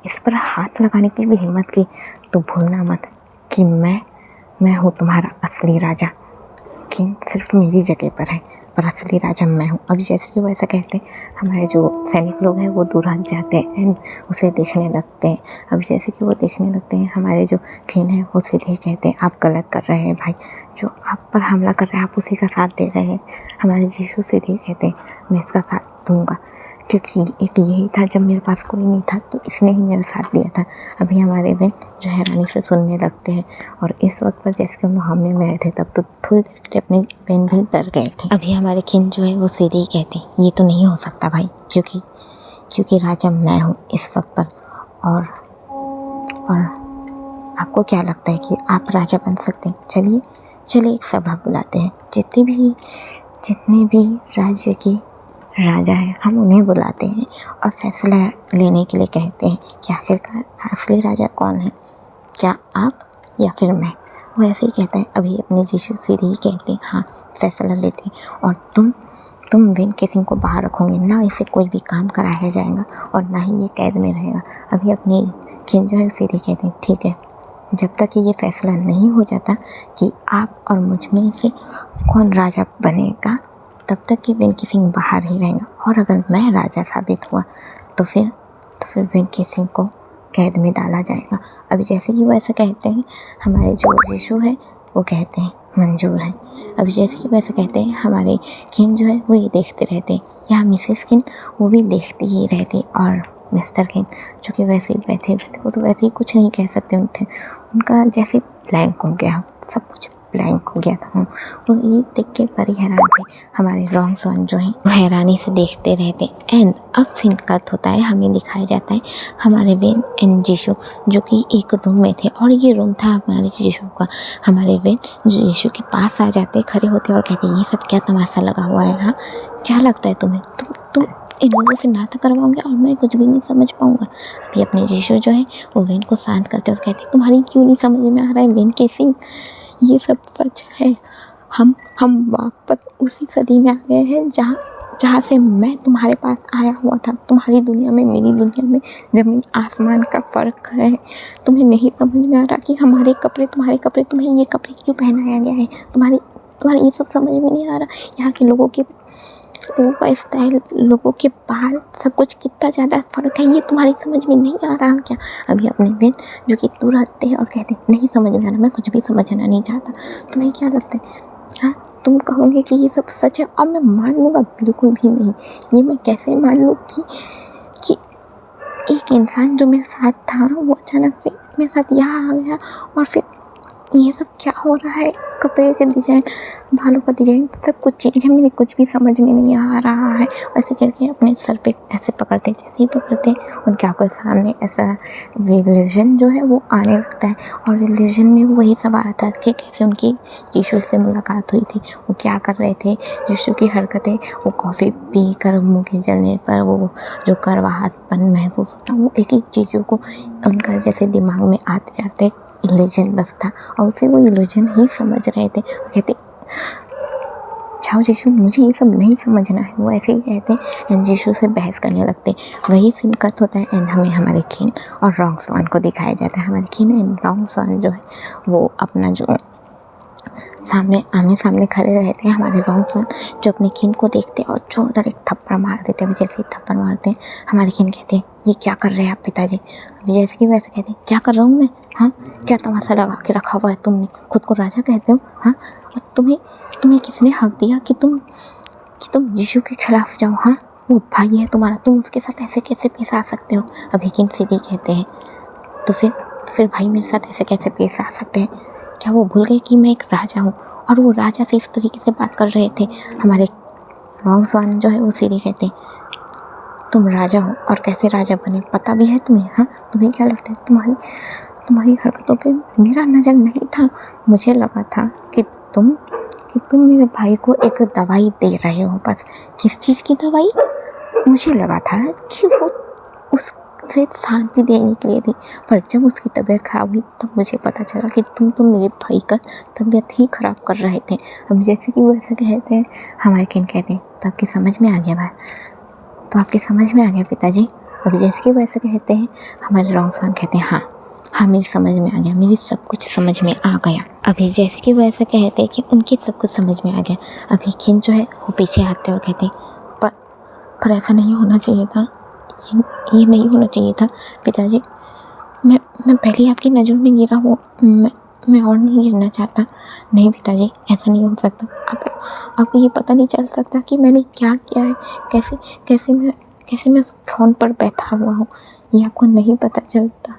इस पर हाथ लगाने की भी हिम्मत की तो भूलना मत कि मैं हूँ तुम्हारा असली राजा। किंग सिर्फ मेरी जगह पर है, पर असली राजा मैं हूँ। अभी जैसे कि वो ऐसा कहते हैं, हमारे जो सैनिक लोग हैं वो दूर हट जाते हैं एंड उसे देखने लगते हैं। अब जैसे कि वो देखने लगते हैं, हमारे जो किंग है वो सीधे कहते हैं आप गलत कर रहे हैं भाई, जो आप पर हमला कर रहे हैं आप उसी का साथ दे रहे हैं। हमारे यीशु सीधे कहते हैं मैं इसका साथ दूंगा, क्योंकि एक यही था जब मेरे पास कोई नहीं था तो इसने ही मेरा साथ दिया था। अभी हमारे बहन जो हैरानी से सुनने लगते हैं, और इस वक्त पर जैसे कि हम लोग हमने में आए थे तब तो थोड़ी देर के लिए अपने बहन भी डर गए थे। अभी हमारे किन जो है वो सीधे ही कहते हैं ये तो नहीं हो सकता भाई, क्योंकि राजा मैं हूँ इस वक्त पर, और आपको क्या लगता है कि आप राजा बन सकते हैं? चलिए एक सभा बुलाते हैं, जितने भी राज्य के राजा है हम उन्हें बुलाते हैं और फैसला लेने के लिए कहते हैं कि आखिरकार असली राजा कौन है, क्या आप या फिर मैं। वो ऐसे ही कहता है। अभी अपने यीशु सीधे ही कहते हैं हाँ फैसला लेते हैं, और तुम विन केसिंग को बाहर रखोगे, ना इसे कोई भी काम कराया जाएगा और ना ही ये कैद में रहेगा। अभी अपने किंग जो है सीधे कहते हैं ठीक है, जब तक कि ये फैसला नहीं हो जाता कि आप और मुझ में से कौन राजा बनेगा तब तक कि वेंकी सिंह बाहर ही रहेगा, और अगर मैं राजा साबित हुआ तो फिर वेंकी सिंह को कैद में डाला जाएगा। अभी जैसे कि वो ऐसा कहते हैं, हमारे जो यीशु है वो कहते हैं मंजूर है। अभी जैसे कि वैसे कहते हैं, हमारे किंग जो है वो ये देखते रहते हैं, यहाँ मिसेस किंग वो भी देखती ही रहती, और मिस्टर किंग जो कि वैसे ही बैठे हुए थे, वो तो वैसे ही कुछ नहीं कह सकते थे, उनका जैसे ब्लैंक हो गया, सब कुछ ब्लैंक हो गया था। वो ये देख के बड़ी हैरान थे। हमारे रॉन्ग सन जो है वो हैरानी से देखते रहते। एंड अब सीन कट होता है, हमें दिखाया जाता है हमारे वेन एंड यीशु जो कि एक रूम में थे, और ये रूम था हमारे यीशु का। हमारे वेन जो यीशु के पास आ जाते, खड़े होते और कहते ये सब क्या तमाशा लगा हुआ है, हाँ क्या लगता है तुम्हें, तुम इन लोगों से नाता करवाओगे और मैं कुछ भी नहीं समझ पाऊंगा। अभी अपने यीशु जो है वो वेन को शांत करते और कहते तुम्हारी क्यों नहीं समझ में आ रहा है वेन केसिंग, ये सब सच है। हम वापस उसी सदी में आ गए हैं जहाँ से मैं तुम्हारे पास आया हुआ था। तुम्हारी दुनिया में मेरी दुनिया में ज़मीन आसमान का फ़र्क है। तुम्हें नहीं समझ में आ रहा कि हमारे कपड़े तुम्हारे कपड़े, तुम्हें ये कपड़े क्यों पहनाया गया है, तुम्हारे ये सब समझ में नहीं आ रहा। यहाँ के लोगों का स्टाइल, लोगों के बाल, सब कुछ कितना ज़्यादा फ़र्क है, ये तुम्हारी समझ में नहीं आ रहा क्या। अभी अपने बहन जो कि दूर रहते हैं और कहते नहीं समझ में आ रहा, मैं कुछ भी समझना नहीं चाहता। तुम्हें क्या लगता है, हाँ तुम कहोगे कि ये सब सच है और मैं मान लूँगा? बिल्कुल भी नहीं। ये मैं कैसे मान लूँ कि एक इंसान जो मेरे साथ था वो अचानक से मेरे साथ यहाँ आ गया, और फिर ये सब क्या हो रहा है, कपड़े का डिज़ाइन, बालों का डिज़ाइन, सब कुछ चेंज है, मेरे कुछ भी समझ में नहीं आ रहा है। ऐसे करके अपने सर पे ऐसे पकड़ते, जैसे ही पकड़ते उनके आंखों के सामने ऐसा विज़न जो है वो आने लगता है, और विज़न में वही सब आ रहा था कि कैसे उनकी यीशु से मुलाकात हुई थी, वो क्या कर रहे थे, यीशु की हरकतें, वो कॉफ़ी पी कर मुँह के जलने पर वो जो कड़वाहटपन महसूस होता, वो एक चीज़ों को उनका जैसे दिमाग में आते जाते इल्यूजन बस था, और उसे वो इल्यूजन ही समझ रहे थे। कहते जाओ यीशु, मुझे ये सब नहीं समझना है। वो ऐसे ही कहते एंड यीशु से बहस करने लगते। वही सीन कट होता है एंड हमें हमारे किन और रॉन्ग स्वान को दिखाया जाता है। हमारे किन एंड रॉन्ग स्वान जो है वो अपना जो आमने सामने खड़े रहते हैं। हमारे रॉन्ग स्वान जो अपने किन को देखते और जोरदार एक थप्पड़ मार देते हैं। जैसे ही थप्पड़ मारते हैं हमारे किन कहते हैं ये क्या कर रहे हैं आप पिताजी। अभी जैसे कि वैसे कहते हैं क्या कर रहा हूँ मैं, हाँ क्या तमाशा लगा के रखा हुआ है तुमने, खुद को राजा कहते हो, हाँ और तुम्हें किसने हक दिया कि तुम यीशु के खिलाफ जाओ, हाँ वो भाई है तुम्हारा, तुम उसके साथ ऐसे कैसे पेश आ सकते हो। अभी किन सीधे कहते हैं तो फिर भाई मेरे साथ ऐसे कैसे पेश आ सकते हैं, क्या वो भूल गए कि मैं एक राजा हूँ। और वो राजा से इस तरीके से बात कर रहे थे। हमारे रॉन्ग स्वान जो है वो सीधे कहते हैं तुम राजा हो और कैसे राजा बने पता भी है तुम्हें, हाँ तुम्हें क्या लगता है तुम्हारी हरकतों पे मेरा नज़र नहीं था। मुझे लगा था कि तुम मेरे भाई को एक दवाई दे रहे हो बस। किस चीज़ की दवाई? मुझे लगा था कि वो उससे शांति देने के लिए थी, पर जब उसकी तबीयत ख़राब हुई तब मुझे पता चला कि तुम तो मेरे भाई का तबीयत ही ख़राब कर रहे थे। अब जैसे कि वो ऐसा कहते हैं, हमारे किन कहते हैं, तो आपकी समझ में आ गया भाई, तो आपकी समझ में आ गया पिताजी। अब जैसे कि वो ऐसा कहते हैं, हमारे रॉन्गसान कहते हैं, हाँ मेरी समझ में आ गया, मेरी सब कुछ समझ में आ गया। अभी जैसे कि वो ऐसा कहते हैं कि उनकी सब कुछ समझ में आ गया। अभी खिन जो है वो पीछे आते और कहते पर ऐसा नहीं होना चाहिए था, ये नहीं होना चाहिए था पिताजी। मैं पहले आपकी नज़रों में गिरा हूँ, मैं और नहीं गिरना चाहता। नहीं पिताजी, ऐसा नहीं हो सकता। आपको ये पता नहीं चल सकता कि मैंने क्या किया है, कैसे मैं उस थ्रोन पर बैठा हुआ हूँ। ये आपको नहीं पता चलता,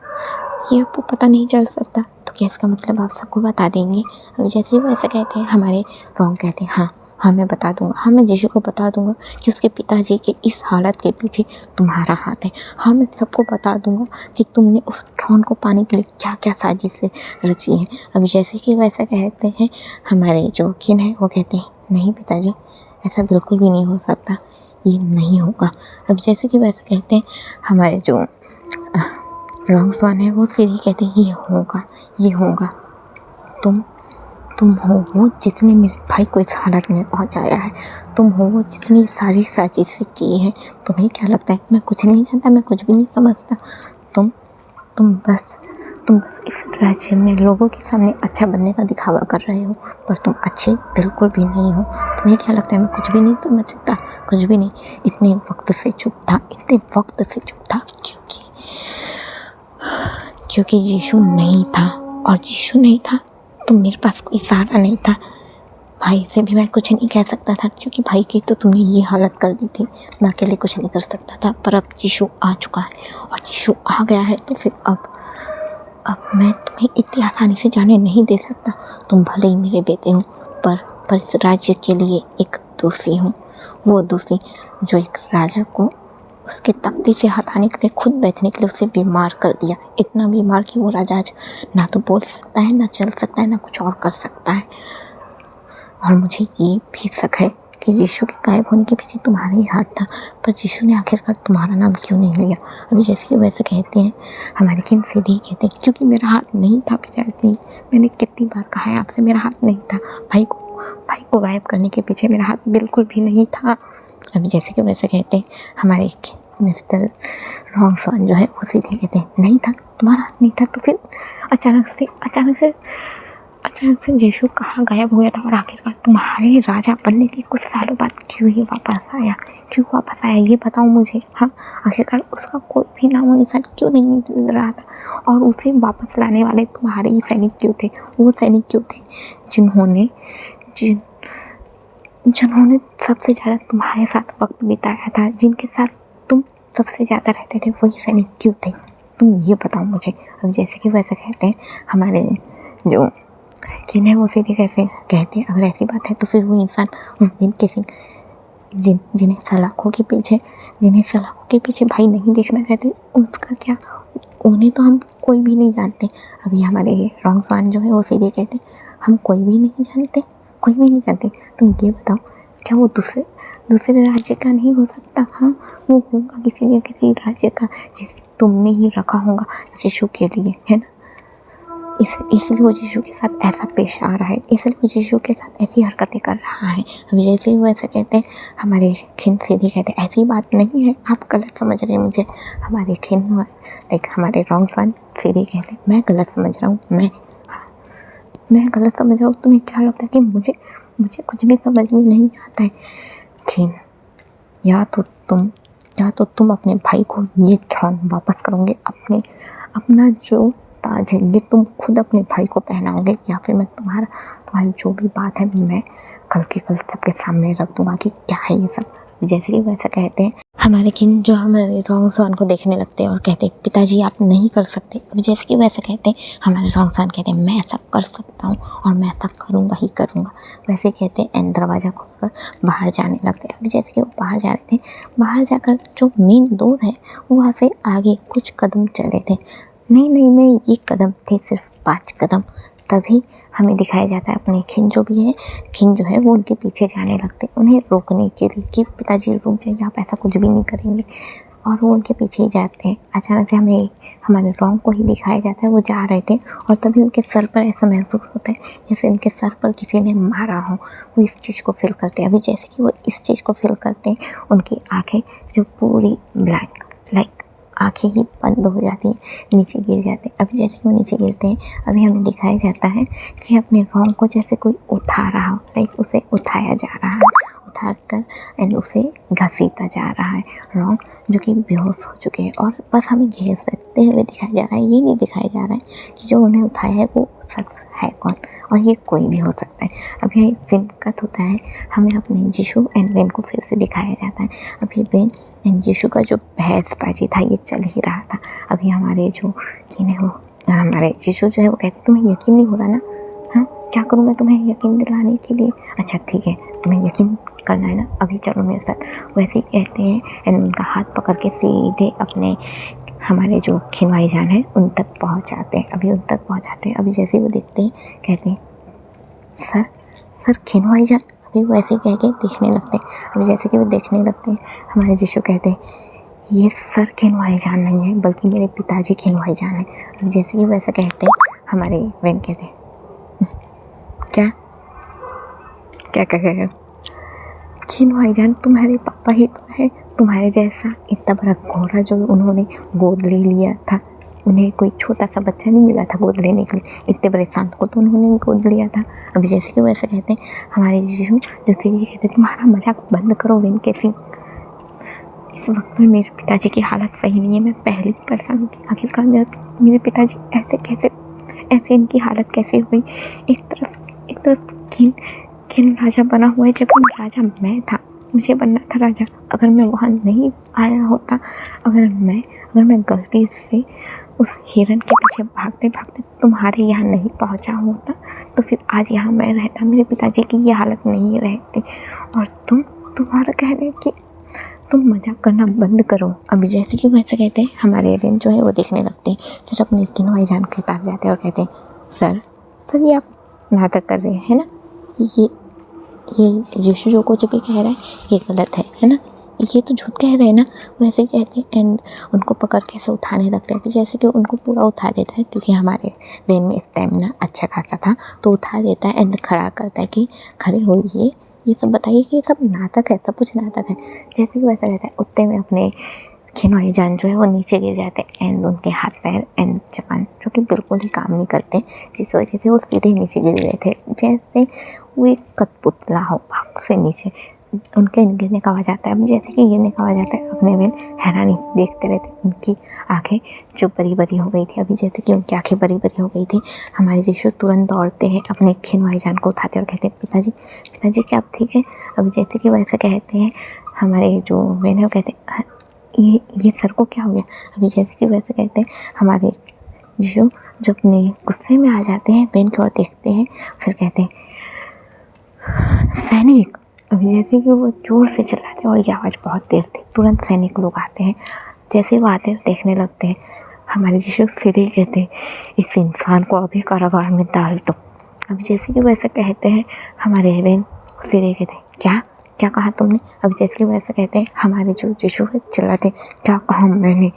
ये आपको पता नहीं चल सकता। तो क्या इसका मतलब आप सबको बता देंगे? अब जैसे वो ऐसा कहते हैं, हमारे रॉन्ग कहते हैं, हाँ मैं बता दूंगा, हाँ मैं जीशु को बता दूंगा कि उसके पिताजी के इस हालत के पीछे तुम्हारा हाथ है। हाँ मैं सबको बता दूंगा कि तुमने उस थ्रोन को पाने के लिए क्या क्या साजिशें रची हैं। अब जैसे कि वैसा कहते हैं, हमारे जो किन है वो कहते हैं, नहीं पिताजी ऐसा बिल्कुल भी नहीं हो सकता, ये नहीं होगा। अब जैसे कि वैसा कहते हैं, हमारे जो रॉन्ग स्वान है वो सीधी कहते हैं, ये होगा। तुम हो वो जिसने मेरे भाई को इस हालत में पहुंचाया है। तुम हो वो जितनी सारी साजिशें की है। तुम्हें क्या लगता है मैं कुछ नहीं जानता, मैं कुछ भी नहीं समझता? तुम बस इस राज्य में लोगों के सामने अच्छा बनने का दिखावा कर रहे हो, पर तुम अच्छे बिल्कुल भी नहीं हो। तुम्हें क्या लगता है मैं कुछ भी नहीं समझता? कुछ भी नहीं। इतने वक्त से चुप था क्योंकि यीशु नहीं था, और यीशु नहीं था तो मेरे पास कोई सहारा नहीं था। भाई से भी मैं कुछ नहीं कह सकता था, क्योंकि भाई की तो तुमने ये हालत कर दी थी, मैं अकेले कुछ नहीं कर सकता था। पर अब यीशु आ चुका है, और यीशु आ गया है, तो फिर अब मैं तुम्हें इतनी आसानी से जाने नहीं दे सकता। तुम भले ही मेरे बेटे हो, पर इस राज्य के लिए एक दोषी हूँ। वो दोषी जो एक राजा को उसके तख्ते से हटाने के लिए, खुद बैठने के लिए उसे बीमार कर दिया। इतना बीमार कि वो राजा आज ना तो बोल सकता है, ना चल सकता है, ना कुछ और कर सकता है। और मुझे ये भी शक है कि यीशु के गायब होने के पीछे तुम्हारा ही हाथ था, पर यीशु ने आखिरकार तुम्हारा नाम क्यों नहीं लिया? अभी जैसे कि वैसे कहते हैं, हमारे किन सीधे कहते हैं, क्योंकि मेरा हाथ नहीं था पिताजी। मैंने कितनी बार कहा है आपसे, मेरा हाथ नहीं था। भाई को गायब करने के पीछे मेरा हाथ बिल्कुल भी नहीं था। अभी जैसे कि वैसे कहते हैं, हमारे मिस्टर रॉन्ग स्वान जो है वो सीधे कहते हैं, नहीं था, तुम्हारा हाथ नहीं था। तो फिर अचानक से यीशु कहाँ गायब हो गया था, और आखिरकार तुम्हारे राजा बनने के कुछ सालों बाद क्यों वापस आया, ये बताओ मुझे। हाँ, आखिरकार उसका कोई भी नामो निशान क्यों नहीं मिल रहा था, और उसे वापस लाने वाले तुम्हारे ही सैनिक क्यों थे? वो सैनिक क्यों थे जिन्होंने सबसे ज़्यादा तुम्हारे साथ वक्त बिताया था, जिनके साथ तुम सबसे ज़्यादा रहते थे, वही सैनिक क्यों थे? तुम ये बताओ मुझे। अब जैसे कि वैसा कहते हैं, हमारे जो किन है वो सीधे कैसे कहते हैं, अगर ऐसी बात है तो फिर वो इंसान किसी जिन्हें सलाखों के पीछे भाई नहीं देखना चाहते, उसका क्या? उन्हें तो हम कोई भी नहीं जानते। अभी हमारे रॉन्ग स्वान जो है वो सीधे कहते हम कोई भी नहीं जानते। तुम ये बताओ, क्या वो दूसरे राज्य का नहीं हो सकता? हाँ, वो होगा किसी राज्य का, जिसे तुमने ही रखा होगा यीशु के लिए, है ना? इसलिए वो यीशु के साथ ऐसा पेश आ रहा है, इसलिए वो यीशु के साथ ऐसी हरकतें कर रहा है। अब जैसे ही वो ऐसा कहते हैं, हमारे खिन सीधी कहते हैं, ऐसी बात नहीं है, आप गलत समझ रहे हैं मुझे। हमारे खिन हमारे रॉन्ग स्वान सीधी कहते हैं, मैं गलत समझ रहा हूँ, मैं गलत समझ रहा हूँ। तुम्हें क्या लगता है कि मुझे कुछ भी समझ में नहीं आता है? खिन, या तो तुम अपने भाई को ये थ्रोन वापस करोगे, अपना जो ताज है ये तुम खुद अपने भाई को पहनाओगे, या फिर मैं तुम्हारी जो भी बात है मैं कल सबके सामने रख दूंगा कि क्या है ये सब। जैसे कि वैसा कहते हैं, हमारे किन जो हमारे रॉन्ग स्वान को देखने लगते हैं और कहते हैं, पिताजी आप नहीं कर सकते। अब जैसे कि वैसा कहते हैं, हमारे रॉन्ग स्वान कहते हैं, मैं ऐसा कर सकता हूँ और मैं ऐसा करूँगा ही करूँगा। वैसे कहते हैं, एंड दरवाज़ा खोलकर बाहर जाने लगते हैं। अभी जैसे कि वो बाहर जा रहे थे, बाहर जाकर जो मेन डोर है वहाँ से आगे कुछ कदम चले थे, नहीं नहीं मैं ये कदम थे सिर्फ 5 कदम। तभी हमें दिखाया जाता है अपने खिन जो भी है, खिन जो है वो उनके पीछे जाने लगते हैं उन्हें रोकने के लिए कि पिताजी रुक जाइए, आप ऐसा कुछ भी नहीं करेंगे। और वो उनके पीछे ही जाते हैं। अचानक से हमें हमारे रॉन्ग को ही दिखाया जाता है, वो जा रहे थे और तभी उनके सर पर ऐसा महसूस होता है जैसे उनके सर पर किसी ने मारा हो। वो इस चीज़ को फील करते हैं। अभी जैसे कि वो इस चीज़ को फील करते हैं, उनकी आँखें जो पूरी ब्लैक लाइक आँखें ही बंद हो जाती हैं, नीचे गिर जाते हैं। अभी जैसे कि वो नीचे गिरते हैं, अभी हमें दिखाया जाता है कि अपने रॉन्ग को जैसे कोई उठा रहा हो, लाइक उसे उठाया जा रहा है, उठा कर एंड उसे घसीटा जा रहा है। रॉन्ग जो कि बेहोश हो चुके हैं और बस हमें घसीटते हुए दिखाया जा रहा है। ये नहीं दिखाया जा रहा है कि जो उन्हें उठाया है वो शख्स है कौन, और ये कोई भी हो सकता है। अब ये सीन कट होता है, हमें अपने यीशु एंड बेन को फिर से दिखाया जाता है। अभी बेन एंड यीशु का जो बहसबाजी था ये चल ही रहा था। अभी हमारे जो हमारे यीशु जो है वो कहते तुम्हें यकीन नहीं हो रहा ना, हाँ क्या करूँ मैं तुम्हें यकीन दिलाने के लिए, अच्छा ठीक है तुम्हें यकीन करना है ना, अभी चलो मेरे साथ। वैसे ही कहते हैं एंड उनका हाथ पकड़ के सीधे अपने हमारे जो खिन भाईजान है उन तक पहुंचाते हैं। अभी उन तक पहुंचाते हैं, अभी जैसे ही वो देखते हैं कहते हैं सर सर खिन भाईजान। अभी वो ऐसे कह के देखने लगते हैं। अभी जैसे कि वो देखने लगते हैं, हमारे यीशु कहते हैं ये सर खिन भाईजान नहीं है बल्कि मेरे पिताजी खिन भाईजान है। अभी जैसे कि वो ऐसा कहते हैं, हमारे बहन कहते हैं क्या क्या कह रहे हो खिन भाईजान, तुम्हारे पापा ही तो है, तुम्हारे जैसा इतना बड़ा घोड़ा जो उन्होंने गोद ले लिया था। उन्हें कोई छोटा सा बच्चा नहीं मिला था गोद लेने के लिए, इतने बड़े सांप को तो उन्होंने गोद लिया था। अभी जैसे कि वो ऐसे कहते हैं, हमारे यीशु जैसे ये कहते हैं तुम्हारा मजाक बंद करो वेन कैसी। इस वक्त में मेरे पिताजी की हालत सही नहीं है, मैं पहले ही परेशान हूँ कि आखिरकार मेरे पिताजी ऐसे इनकी हालत कैसे हुई। एक तरफ खिन राजा बना हुआ है, जबकि राजा मैं था, मुझे बनना था राजा। अगर मैं वहाँ नहीं आया होता, अगर मैं गलती से उस हिरन के पीछे भागते भागते तुम्हारे यहाँ नहीं पहुँचा होता तो फिर आज यहाँ मैं रहता, मेरे पिताजी की ये हालत नहीं रहती। और तुम्हारा कहना है कि तुम मजाक करना बंद करो। अभी जैसे कि वैसे कहते हैं, हमारे बेन जो है वो देखने लगते हैं, फिर अपने खिन भाईजान के पास जाते हैं और कहते हैं सर ये आप नाटक कर रहे हैं ना, ये यीशु जो कुछ भी कह रहा है ये गलत है ना, ये तो झूठ कह रहे हैं ना। वैसे ही कहते हैं एंड उनको पकड़ के ऐसे उठाने लगते हैं। फिर जैसे कि उनको पूरा उठा देता है, क्योंकि हमारे बेन में स्टेमिना अच्छा खासा था तो उठा देता है एंड खड़ा करता है कि खड़े होइए, ये सब बताइए कि ये सब नाटक है, सब कुछ नाटक है। जैसे कि वैसा कहता है, उतने में अपने खिन भाईजान जो है वो नीचे गिर जाते हैं एंड उनके हाथ पैर एंड जबान जो कि बिल्कुल ही काम नहीं करते, जिस वजह से वो सीधे नीचे गिर गए थे, जैसे वो एक कठपुतला हो भाग से नीचे उनके गिरने का आवाज़ आता है। अब जैसे कि गिरने का आवाज़ आता है, अपने बेन हैरानी से देखते रहते, उनकी आंखें जो बड़ी बड़ी हो गई थी। अभी जैसे कि उनकी आंखें बड़ी बड़ी हो गई थी, हमारे यीशु तुरंत दौड़ते हैं, अपने खिन भाईजान को उठाते और कहते हैं पिताजी क्या आप ठीक है। अभी जैसे कि वैसे कहते हैं, हमारे जो बेन है वो कहते हैं ये सर को क्या हो गया। अभी जैसे कि वैसे कहते हैं, हमारे यीशु जो अपने गुस्से में आ जाते हैं, बेन की ओर देखते हैं, फिर कहते हैं सैनिक। अभी जैसे कि वो जोर से चिल्लाते हैं और ये आवाज़ बहुत तेज़ थी, तुरंत सैनिक लोग आते हैं। जैसे वो आते हैं देखने लगते हैं, हमारे यीशु सीधे कहते हैं इस इंसान को अभी कारागार में डाल दो। अभी जैसे कि वैसे कहते हैं, हमारे बेन सीधे कहते हैं क्या कहा तुमने। अभी जैसे कि वैसे कहते हैं, हमारे जो यीशु है चिल्लाते क्या कहा मैंने,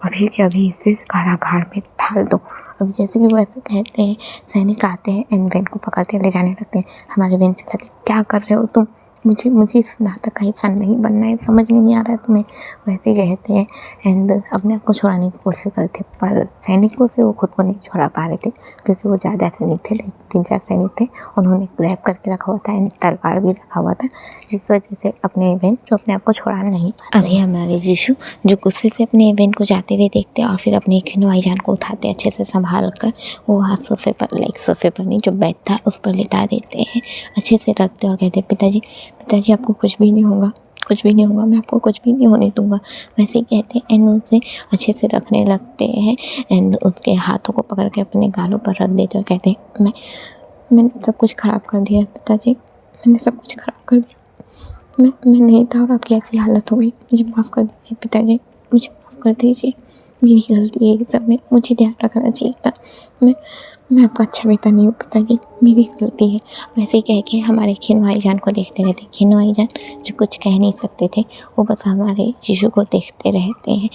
अभी के अभी इसे कारागार में डाल दो। अभी जैसे कि वो ऐसे कहते हैं, सैनिक आते हैं एंड बेन को पकड़ते ले जाने लगते हैं। हमारे बेन चिल्लाते क्या कर रहे हो तुम, मुझे इस नाटक का हिस्सा नहीं बनना है, समझ में नहीं आ रहा है तुम्हें। वैसे ही कहते हैं एंड अपने आप को छुड़ाने की कोशिश करते, पर सैनिकों से वो खुद को नहीं छुड़ा पा रहे थे, क्योंकि वो ज़्यादा सैनिक थे, 3-4 सैनिक थे, उन्होंने ग्रैब करके रखा हुआ था एंड तलवार भी रखा हुआ था, जिस वजह से अपने इवेंट जो अपने आप को छुड़ा नहीं पाते। अभी हमारे यीशु जो गुस्से से अपने इवेंट को जाते हुए देखते हैं और फिर अपने खिन भाईजान को उठाते अच्छे से संभाल कर, वो हाथ सोफे पर नहीं जो बेड था उस पर लेटा देते हैं, अच्छे से रखते और कहते पिताजी आपको कुछ भी नहीं होगा, मैं आपको कुछ भी नहीं होने दूंगा। वैसे ही कहते हैं एंड उनसे अच्छे से रखने लगते हैं एंड उसके हाथों को पकड़ के अपने गालों पर रख देते और कहते हैं मैंने सब कुछ ख़राब कर दिया पिताजी, मैंने सब कुछ ख़राब कर दिया, मैं नहीं था और आपकी ऐसी हालत हो गई, मुझे माफ़ कर दीजिए पिताजी, मुझे माफ़ कर दीजिए, मेरी गलती है ये सब में, मुझे ध्यान रखना चाहिए था। मैं आपका अच्छा बेटा नहीं हूँ पिताजी, मेरी गलती है। वैसे ही कह के हमारे खिन भाईजान को देखते रहते। खिन भाईजान जो कुछ कह नहीं सकते थे, वो बस हमारे जीशु को देखते रहते हैं।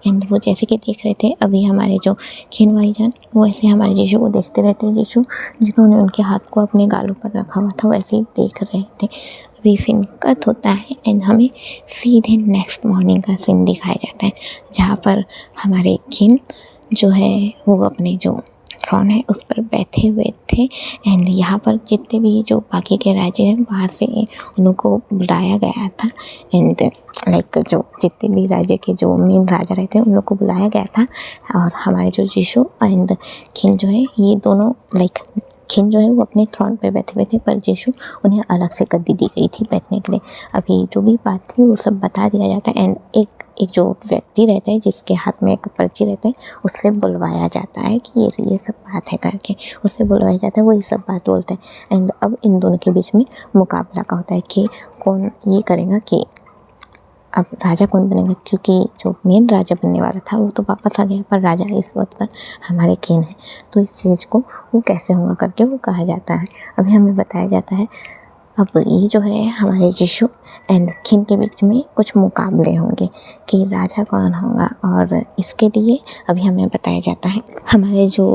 एंड वो जैसे कि देख रहे थे अभी हमारे जो खिन भाईजान, वो ऐसे हमारे जीशु को देखते रहते हैं। जीशु जिन्होंने उनके हाथ को अपने गालों पर रखा हुआ था वैसे ही देख रहे थे। अभी सीन कट होता है एंड हमें सीधे नेक्स्ट मॉर्निंग का सीन दिखाया जाता है, जहाँ पर हमारे खिन जो है वो अपने जो थ्रोन है उस पर बैठे हुए थे। एंड यहाँ पर जितने भी जो बाकी के राज्य हैं वहाँ से उनको बुलाया गया था। एंड लाइक जो जितने भी राज्य के जो मेन राजा रहते हैं उन लोग को बुलाया गया था। और हमारे जो जीशु एंड खिन जो है ये दोनों लाइक खिन जो है वो अपने थ्रोन पे बैठे हुए थे, पर जीशु उन्हें अलग से गद्दी दी गई थी बैठने के लिए। अभी जो भी बात थी वो सब बता दिया जाता है। एंड एक जो व्यक्ति रहता है जिसके हाथ में एक पर्ची रहता है, उससे बुलवाया जाता है कि ये सब बात है करके, उससे बुलवाया जाता है, वो ये सब बात बोलते हैं। एंड अब इन दोनों के बीच में मुकाबला का होता है कि कौन ये करेगा कि अब राजा कौन बनेगा, क्योंकि जो मेन राजा बनने वाला था वो तो वापस आ गया, पर राजा इस वक्त पर हमारे खिन है। तो इस चीज़ को वो कैसे होगा करके वो कहा जाता है। अभी हमें बताया जाता है अब ये जो है हमारे जीशु एंड खिन के बीच में कुछ मुकाबले होंगे कि राजा कौन होगा। और इसके लिए अभी हमें बताया जाता है हमारे जो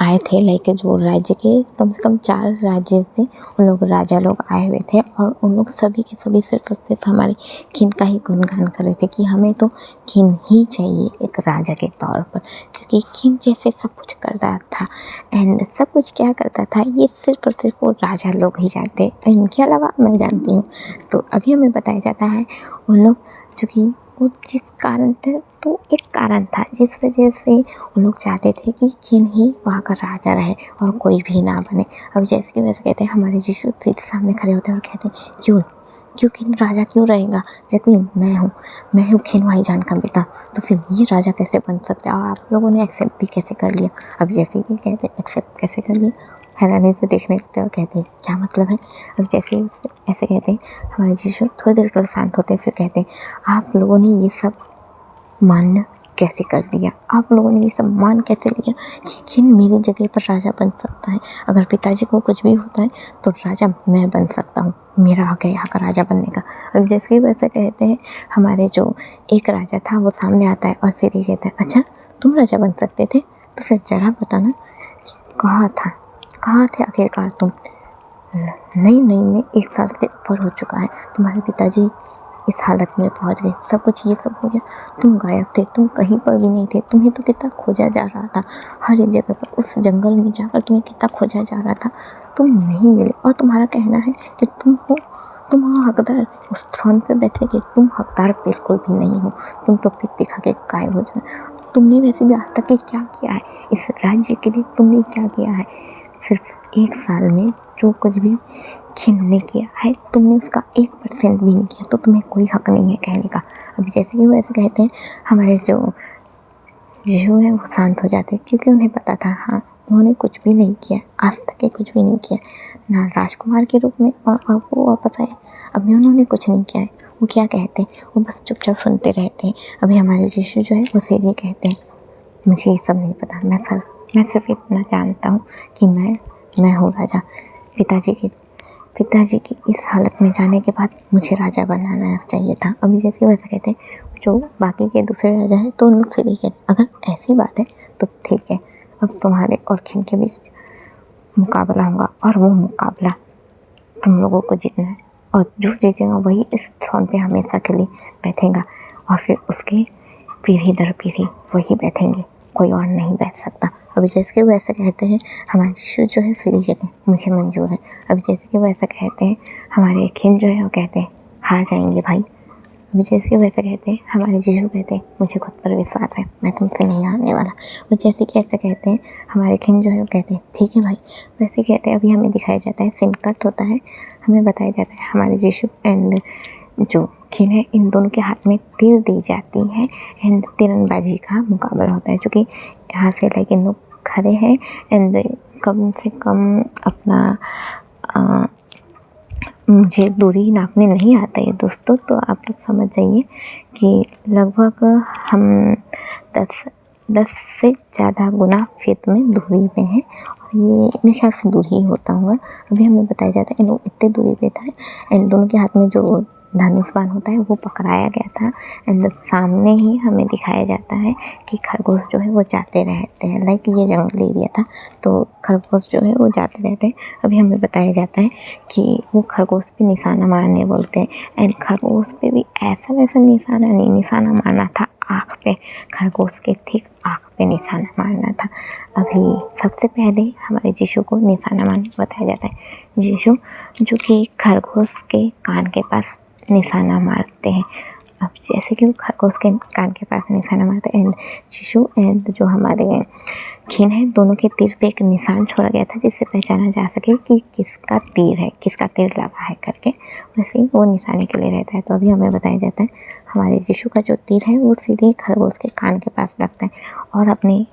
आए थे लाइक जो राज्य के कम से कम 4 राज्य से उन लोग राजा लोग आए हुए थे, और उन लोग सभी के सभी सिर्फ और सिर्फ हमारे खिन का ही गुणगान कर रहे थे कि हमें तो खिन ही चाहिए एक राजा के तौर पर, क्योंकि खिन जैसे सब कुछ करता था। एंड सब कुछ क्या करता था ये सिर्फ और सिर्फ वो राजा लोग ही जानते हैं, इनके अलावा मैं जानती हूँ। तो अभी हमें बताया जाता है उन लोग चूँकि वो जिस कारण थे, तो एक कारण था जिस वजह से उन लोग चाहते थे कि खिन ही वहाँ का राजा रहे और कोई भी ना बने। अब जैसे कि वैसे कहते हैं हमारे जीशु सीधे सामने खड़े होते हैं और कहते हैं क्यों खिन राजा क्यों रहेगा, जबकि मैं हूँ खिन भाईजान का बेटा, तो फिर ये राजा कैसे बन सकता है और आप लोगों ने एक्सेप्ट भी कैसे कर लिया। अब जैसे कि कहते हैं एक्सेप्ट कैसे कर लिया, हैरानी से देखने लगते हैं और कहते हैं क्या मतलब है। अब जैसे ही ऐसे कहते हैं हमारे जीशु थोड़ी देर के लिए शांत होते हैं, फिर कहते हैं आप लोगों ने ये सब मान्य कैसे कर लिया, आप लोगों ने ये सब मान कैसे लिया कि खिन मेरी जगह पर राजा बन सकता है। अगर पिताजी को कुछ भी होता है तो राजा मैं बन सकता हूँ, मेरा हक है यहाँ का राजा बनने का। अब जैसे कि वैसे कहते हैं हमारे जो एक राजा था वो सामने आता है और सीधे कहता है अच्छा तुम राजा बन सकते थे, तो फिर जरा बताना कहाँ थे आखिरकार तुम। नहीं में 1 साल से ऊपर हो चुका है, तुम्हारे पिताजी इस हालत में पहुंच गए, सब कुछ ये सब हो गया, तुम गायब थे, तुम कहीं पर भी नहीं थे, तुम्हें तो कितना खोजा जा रहा था, हर एक जगह पर उस जंगल में जाकर तुम्हें कितना खोजा जा रहा था, तुम नहीं मिले। और तुम्हारा कहना है कि तुम हो हकदार उस थ्रोन पे बैठे के, तुम हकदार बिल्कुल भी नहीं हो, तुम तो पिट दिखा के गायब हो जाए। तुमने वैसे भी आज तक के क्या किया है इस राज्य के लिए, तुमने क्या किया है। सिर्फ 1 साल में जो कुछ भी खिन ने किया है तुमने उसका 1% भी नहीं किया, तो तुम्हें कोई हक नहीं है कहने का। अभी जैसे कि वो ऐसे कहते हैं हमारे जो है वो शांत हो जाते हैं, क्योंकि उन्हें पता था हाँ उन्होंने कुछ भी नहीं किया, आज तक के कुछ भी नहीं किया, ना राजकुमार के रूप में, और अब वो वापस आए अभी उन्होंने कुछ नहीं किया है। वो क्या कहते हैं, वो बस चुपचाप सुनते रहते हैं। अभी हमारे जीशु जो है वो सीधे कहते हैं मुझे ये सब नहीं पता, मैं सिर्फ इतना जानता हूँ कि मैं हूँ राजा। पिताजी की इस हालत में जाने के बाद मुझे राजा बनाना चाहिए था। अभी जैसे वैसे कहते हैं जो बाकी के दूसरे राजा हैं, तो उन लोग सीधे कहते हैं अगर ऐसी बात है तो ठीक है, अब तुम्हारे और खिन के बीच मुकाबला होगा, और वो मुकाबला तुम लोगों को जीतना है, और जो जीतेगा वही इस थ्रोन पे हमेशा के लिए बैठेगा, और फिर उसके पीढ़ी दर पीढ़ी वही बैठेंगे, कोई और नहीं बैठ सकता। अभी जैसे कि वो ऐसा कहते हैं हमारे जीशु जो है सीधे कहते हैं मुझे मंजूर है। अभी जैसे कि वो ऐसा कहते हैं हमारे खिन जो है वो कहते हैं हार जाएंगे भाई। अभी जैसे कि वैसे कहते हैं हमारे जीशु कहते हैं मुझे खुद पर विश्वास है, मैं तुमसे नहीं हारने वाला। वो जैसे कि ऐसे कहते हैं हमारे खिन जो है वो कहते हैं ठीक है भाई। वैसे कहते हैं अभी हमें दिखाया जाता है सीन कट होता है, हमें बताया जाता है हमारे जीशु एंड जो खिन है इन दोनों के हाथ में तीर दी जाती है एंड तीरंदाजी का मुकाबला होता है। चूँकि यहाँ से लाइक इन लोग खड़े हैं एंड कम से कम अपना मुझे दूरी नापने नहीं आता है दोस्तों, तो आप लोग समझ जाइए कि लगभग हम 10 से ज़्यादा गुना फेत में दूरी पे है और ये मेरे ख्याल से दूरी ही होता होगा। अभी हमें बताया जाता है इन लोग इतने दूरी पे था, इन दोनों के हाथ में जो धनुष बाण होता है वो पकड़ाया गया था एंड सामने ही हमें दिखाया जाता है कि खरगोश जो है वो जाते रहते हैं। लाइक ये जंगल एरिया था तो खरगोश जो है वो जाते रहते हैं। अभी हमें बताया जाता है कि वो खरगोश पे निशाना मारने बोलते हैं एंड खरगोश पे भी ऐसा वैसा निशाना नहीं, निशाना मारना था आँख पे, खरगोश के ठीक आँख पे निशाना मारना था। अभी सबसे पहले हमारे यीशु को निशाना मारने को बताया जाता है। यीशु जो कि खरगोश के कान के पास निशाना मारते हैं। अब जैसे कि वो खरगोश के कान के पास निशाना मारते हैं एंड यीशु एंड जो हमारे खीन है दोनों के तीर पे एक निशान छोड़ा गया था जिससे पहचाना जा सके कि किसका तीर है, किसका तीर लगा है करके, वैसे ही वो निशाने के लिए रहता है। तो अभी हमें बताया जाता है हमारे यीशु का जो तीर है वो सीधे खरगोश के कान के पास लगता है और अपने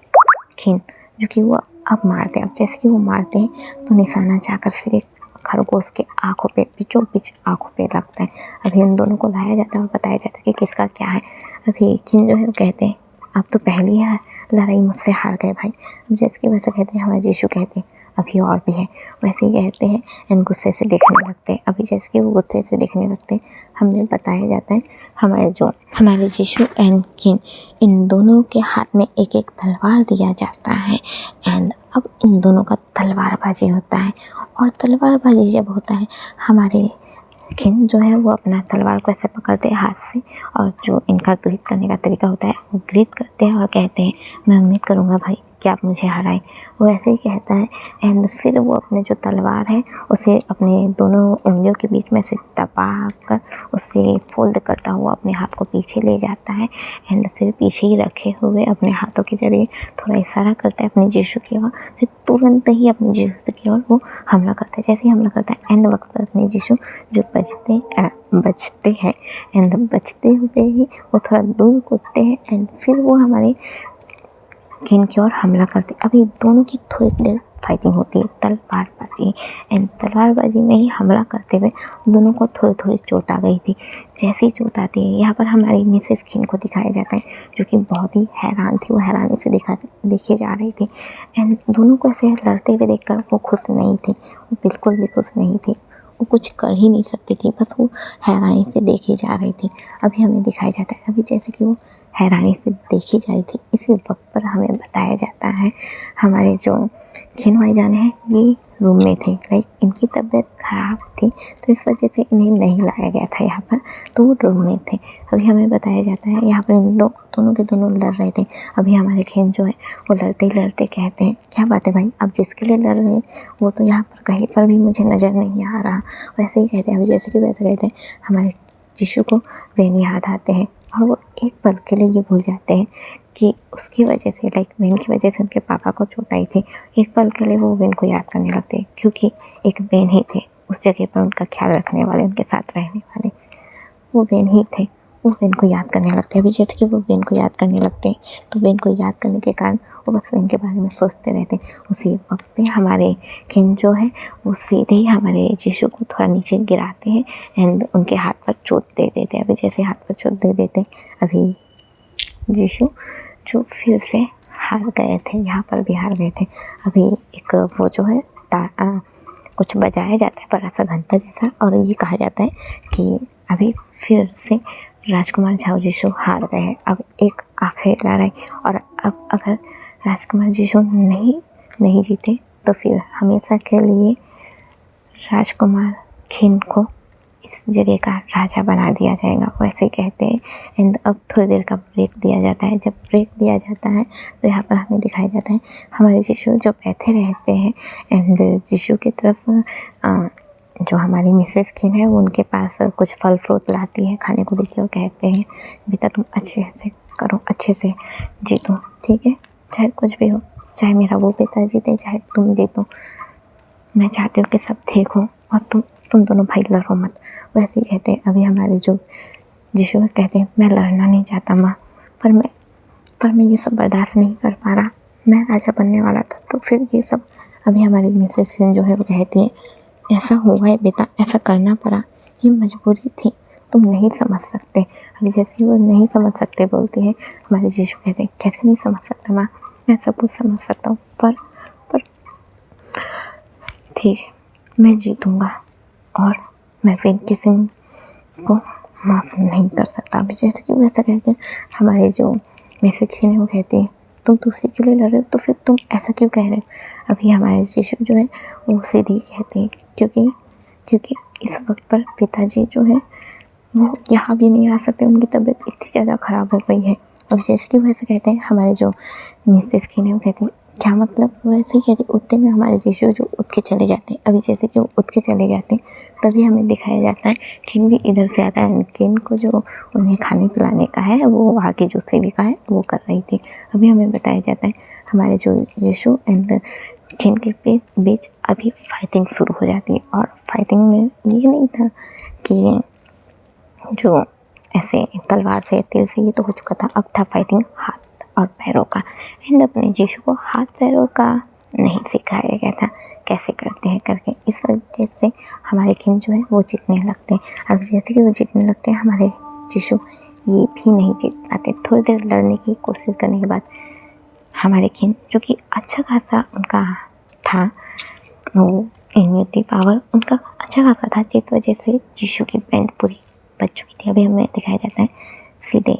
खीन जो कि वो अब मारते हैं। अब जैसे कि वो मारते हैं तो निशाना जाकर सीधे खरगोश के आँखों पे, बीचों बीच आँखों पे लगता है। अभी उन दोनों को लाया जाता है और बताया जाता है कि किसका क्या है। अभी खीन जो है वो कहते हैं आप तो पहली है लड़ाई मुझसे हार गए भाई। अब जैसे कि वैसे कहते हैं हमारे यीशु कहते हैं अभी और भी है, वैसे ही कहते हैं एंड गुस्से से देखने लगते हैं। अभी जैसे कि वो गुस्से से देखने लगते हैं हमें बताया जाता है हमारे यीशु एंड खीन इन दोनों के हाथ में एक एक तलवार दिया जाता है एंड अब इन दोनों का तलवारबाजी होता है। और तलवारबाजी जब होता है हमारे खीन जो है वो अपना तलवार को ऐसे पकड़ते हैं हाथ से और जो इनका ग्रीट करने का तरीका होता है वो ग्रीट करते हैं और कहते हैं मैं उम्मीद करूँगा भाई कि आप मुझे हराएं। वो ऐसे ही कहता है एंड फिर वो अपने जो तलवार है उसे अपने दोनों उंगलियों के बीच में से दबा कर उसे फोल्ड करता हुआ अपने हाथ को पीछे ले जाता है एंड फिर पीछे ही रखे हुए अपने हाथों के जरिए थोड़ा इशारा करता है अपने यीशु की ओर। फिर तुरंत ही अपने यीशु की ओर वो हमला करता है। जैसे ही हमला करता है एंड वक्त पर अपने यीशु जो बचते हैं एंड बचते हुए ही वो थोड़ा दूर कूदते हैं एंड फिर वो हमारे खीन की ओर हमला करते। अभी दोनों की थोड़ी देर फाइटिंग होती है तलवारबाजी एंड तलवारबाजी में ही हमला करते हुए दोनों को थोड़ी थोड़ी चोट आ गई थी। जैसी चोट आती है यहाँ पर हमारी मिसेस खीन को दिखाया जाता है जो कि बहुत ही हैरान थी, वो हैरानी से देखी जा रही थी एंड दोनों को ऐसे लड़ते हुए देखकर वो खुश नहीं थी, वो बिल्कुल भी खुश नहीं थी, वो कुछ कर ही नहीं सकती थी, बस वो हैरानी से देखी जा रही थी। अभी हमें दिखाया जाता है अभी जैसे कि वो हैरानी से देखी जा रही थी इसी वक्त पर हमें बताया जाता है हमारे जो खीन भाईजान हैं ये रूम में थे। लाइक इनकी तबीयत ख़राब थी तो इस वजह से इन्हें नहीं लाया गया था यहाँ पर, तो वो रूम में थे। अभी हमें बताया जाता है यहाँ पर इन दोनों के दोनों लड़ रहे थे। अभी हमारे खीन जो है वो लड़ते ही लड़ते कहते हैं क्या बात है भाई आप जिसके लिए लड़ रहे हैं वो तो यहाँ पर कहीं पर भी मुझे नज़र नहीं आ रहा। वैसे ही कहते हैं अभी जैसे कि वैसे कहते हैं हमारे यीशु को वेन याद आते हैं और वो एक पल के लिए ये भूल जाते हैं कि उसकी वजह से लाइक वेन की वजह से उनके पापा को चोट आई थी। एक पल के लिए वो वेन को याद करने लगते हैं क्योंकि एक वेन ही थे उस जगह पर उनका ख्याल रखने वाले, उनके साथ रहने वाले, वो वेन ही थे। वो वेन को याद करने लगते हैं। अभी जैसे कि वो वेन को याद करने लगते हैं तो वेन को याद करने के कारण वो बस वेन के बारे में सोचते रहते हैं। उसी वक्त पे हमारे खीन जो है वो सीधे ही हमारे यीशु को थोड़ा नीचे गिराते हैं एंड उनके हाथ पर चोट दे देते हैं। अभी जैसे हाथ पर चोट दे देते हैं अभी यीशु जो फिर से हार गए थे, यहाँ पर भी हार गए थे। अभी एक वो जो है कुछ बजाया जाता है बड़ा सा घंटा जैसा और ये कहा जाता है कि अभी फिर से राजकुमार झाऊ यीशु हार गए हैं। अब एक आखिरी लड़ाई और अब अगर राजकुमार यीशु नहीं जीते तो फिर हमेशा के लिए राजकुमार खीन को इस जगह का राजा बना दिया जाएगा, वैसे कहते हैं। एंड अब थोड़ी देर का ब्रेक दिया जाता है। जब ब्रेक दिया जाता है तो यहाँ पर हमें दिखाया जाता है हमारे यीशु जो बैठे रहते हैं एंड यीशु की तरफ जो हमारी मिसेस खीन है वो उनके पास कुछ फल फ्रूट लाती है खाने को देके और कहते हैं बेटा तुम अच्छे से करो, अच्छे से जीतो, ठीक है, चाहे कुछ भी हो, चाहे मेरा वो बेटा जीते चाहे तुम जीतो, मैं चाहती हूँ कि सब ठीक हो और तुम दोनों भाई लड़ो मत, वैसे ही कहते हैं। अभी हमारे जो यीशु कहते हैं मैं लड़ना नहीं चाहता माँ, पर मैं ये सब बर्दाश्त नहीं कर पा रहा, मैं राजा बनने वाला था तो फिर ये सब। अभी हमारी मिसेस जो है वो कहती है ऐसा हुआ है बेटा, ऐसा करना पड़ा, ये मजबूरी थी, तुम नहीं समझ सकते। अभी जैसे कि वो नहीं समझ सकते बोलती है, हमारे यीशु कहते हैं कैसे नहीं समझ सकता माँ, मैं सब कुछ समझ सकता हूँ, पर ठीक है, मैं जीतूँगा और मैं विन किसिंग को माफ़ नहीं कर सकता। अभी जैसे कि वो ऐसा कहते हैं, हमारे जो मैसेज है वो कहते हैं तुम तो उसी के लिए लड़ रहे हो, तो फिर तुम ऐसा क्यों कह रहे हो। अभी हमारे यीशु जो है वो सीधी कहते हैं क्योंकि इस वक्त पर पिताजी जो है वो यहाँ भी नहीं आ सकते, उनकी तबीयत इतनी ज़्यादा ख़राब हो गई है। अब जैसे कि वो ऐसे कहते हैं, हमारे जो मिसेस किन है वो कहती है क्या मतलब, वो ऐसे ही कहती उतने में हमारे यीशु जो उठ के चले जाते हैं। अभी जैसे कि वो उठ के चले जाते हैं तभी हमें दिखाया जाता है किन भी इधर से आता है, किन को जो उन्हें खाने पिलाने का है वो वहाँ की जो सेविका है वो कर रही थी। अभी हमें बताया जाता है हमारे जो यीशु एंड किन के बीच अभी फाइटिंग शुरू हो जाती है। और फाइटिंग में ये नहीं था कि जो ऐसे तलवार से तीर से ये तो हो चुका था, अब था फाइटिंग हाथ और पैरों का। एंड अपने यीशु को हाथ पैरों का नहीं सिखाया गया था कैसे करते हैं करके, इस वजह से हमारे किन जो है वो जीतने लगते हैं। अब जैसे कि वो जीतने लगते हैं हमारे यीशु ये भी नहीं जीत पाते। थोड़ी देर लड़ने की कोशिश करने के बाद हमारे किन जो कि अच्छा खासा उनका था वो इम्यूनिटी पावर उनका अच्छा खासा था, जिस वजह से यीशु की बैंड पूरी बच चुकी थी। अभी हमें दिखाया जाता है सीधे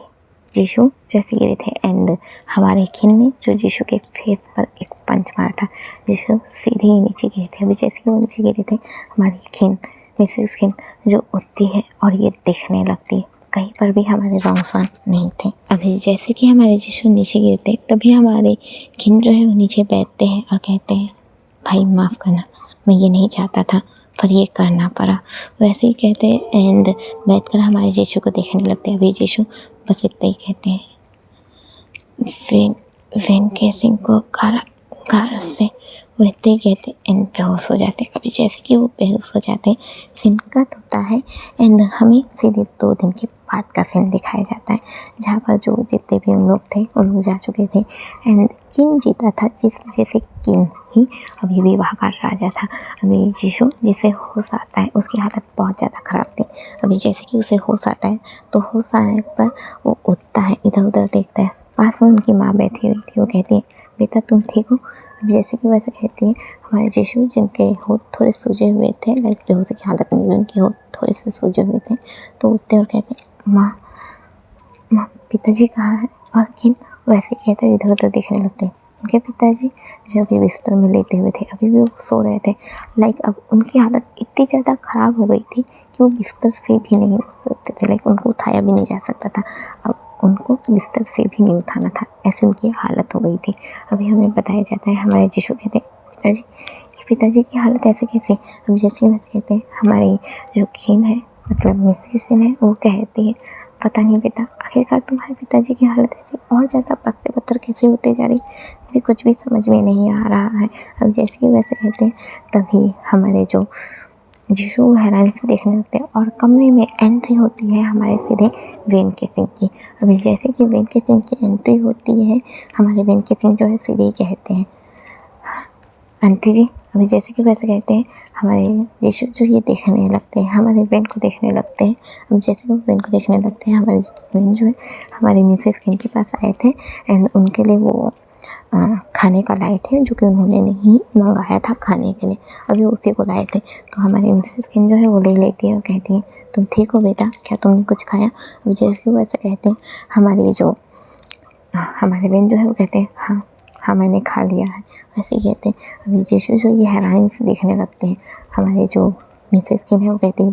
यीशु जैसे गिरे थे एंड हमारे किन ने जो यीशु के फेस पर एक पंच मारा था, यीशु सीधे ही नीचे गिरे थे। अभी जैसे कि वो नीचे गिरे थे हमारी किन मिसेस किन जो उठती है और ये दिखने लगती है, कहीं पर भी हमारे रॉन्ग साइन नहीं थे। अभी जैसे कि हमारे यीशु नीचे गिरते तभी हमारे किन जो है वो नीचे बैठते हैं और कहते हैं भाई माफ़ करना, मैं ये नहीं चाहता था पर ये करना पड़ा। वैसे ही कहते हैं एंड बैठकर हमारे यीशु को देखने लगते हैं। अभी यीशु बस इतना ही कहते हैं वेन केसिंग को कारागार से, वो इतने ही कहते एंड बेहोश हो जाते हैं। अभी जैसे कि वो बेहोश हो जाते हैं सीन कट होता है एंड हमें सीधे 2 दिन के बाद का सीन दिखाया जाता है, जहाँ पर जो जितने भी उन लोग थे उन लोग जा चुके थे एंड किन जीता था, जिस वजह से किन ही अभी भी वहाँ का राजा था। अभी यीशु जिसे होश आता है उसकी हालत बहुत ज़्यादा ख़राब थी। अभी जैसे कि उसे होश आता है तो होश आने पर वो उठता है, इधर उधर देखता है, पास में उनकी माँ बैठी हुई थी। वो कहती है बेटा तुम ठीक हो। अब जैसे कि वैसे कहती है हमारे यीशु जिनके होठ थोड़े सूजे हुए थे, लाइक बेहोशी की हालत में भी उनके होठ थोड़े से सूजे हुए थे, तो उठते और कहते हैं माँ पिताजी कहाँ है। और किन वैसे ही कहते इधर उधर देखने लगते हैं। उनके पिताजी जो अभी बिस्तर में लेटे हुए थे, अभी भी वो सो रहे थे, लाइक अब उनकी हालत इतनी ज़्यादा ख़राब हो गई थी कि वो बिस्तर से भी नहीं उठ सकते थे, लाइक उनको उठाया भी नहीं जा सकता था, अब उनको बिस्तर से भी नहीं उठाना था, ऐसी उनकी हालत हो गई थी। अभी हमें बताया जाता है हमारे यीशु कहते हैं पिताजी की हालत ऐसे कैसे। अब जैसे वैसे कहते हैं हमारी जो किन है मतलब मिसेस किन है वो कहती है पता नहीं बेटा आखिरकार तुम्हारे पिताजी की हालत ऐसी और ज़्यादा पत्ते पत्थर कैसे होते जा रही, मुझे कुछ भी समझ में नहीं आ रहा है। अब जैसे कि वैसे कहते हैं तभी हमारे जो यीशु हैरानी से देखने लगते हैं और कमरे में एंट्री होती है हमारे सीधे वेन केसिंग की। अभी जैसे कि वेन केसिंग की एंट्री होती है हमारे वेन केसिंग जो है सीधे ही कहते हैं आंटी जी। अभी जैसे कि वैसे कहते हैं हमारे यीशु जो ये देखने लगते हैं हमारे बेन को देखने लगते हैं। अब जैसे कि वो बेन को देखने लगते हैं हमारे बेन जो है हमारे मिसेस किन के पास आए थे एंड उनके लिए वो खाने का लाए थे जो कि उन्होंने नहीं मंगाया था खाने के लिए, अभी उसी को लाए थे। तो हमारी मिसेस किन जो है वो ले लेती है और कहती है तुम ठीक हो बेटा, क्या तुमने कुछ खाया। अब जैसे कि वो ऐसे कहते हैं हमारे बेन जो है वो कहते हैं हाँ मैंने खा लिया है, वैसे ही कहते हैं। अभी यीशु जो ये हैरानी से देखने लगते हैं हमारे जो मिसेस किन है वो कहती है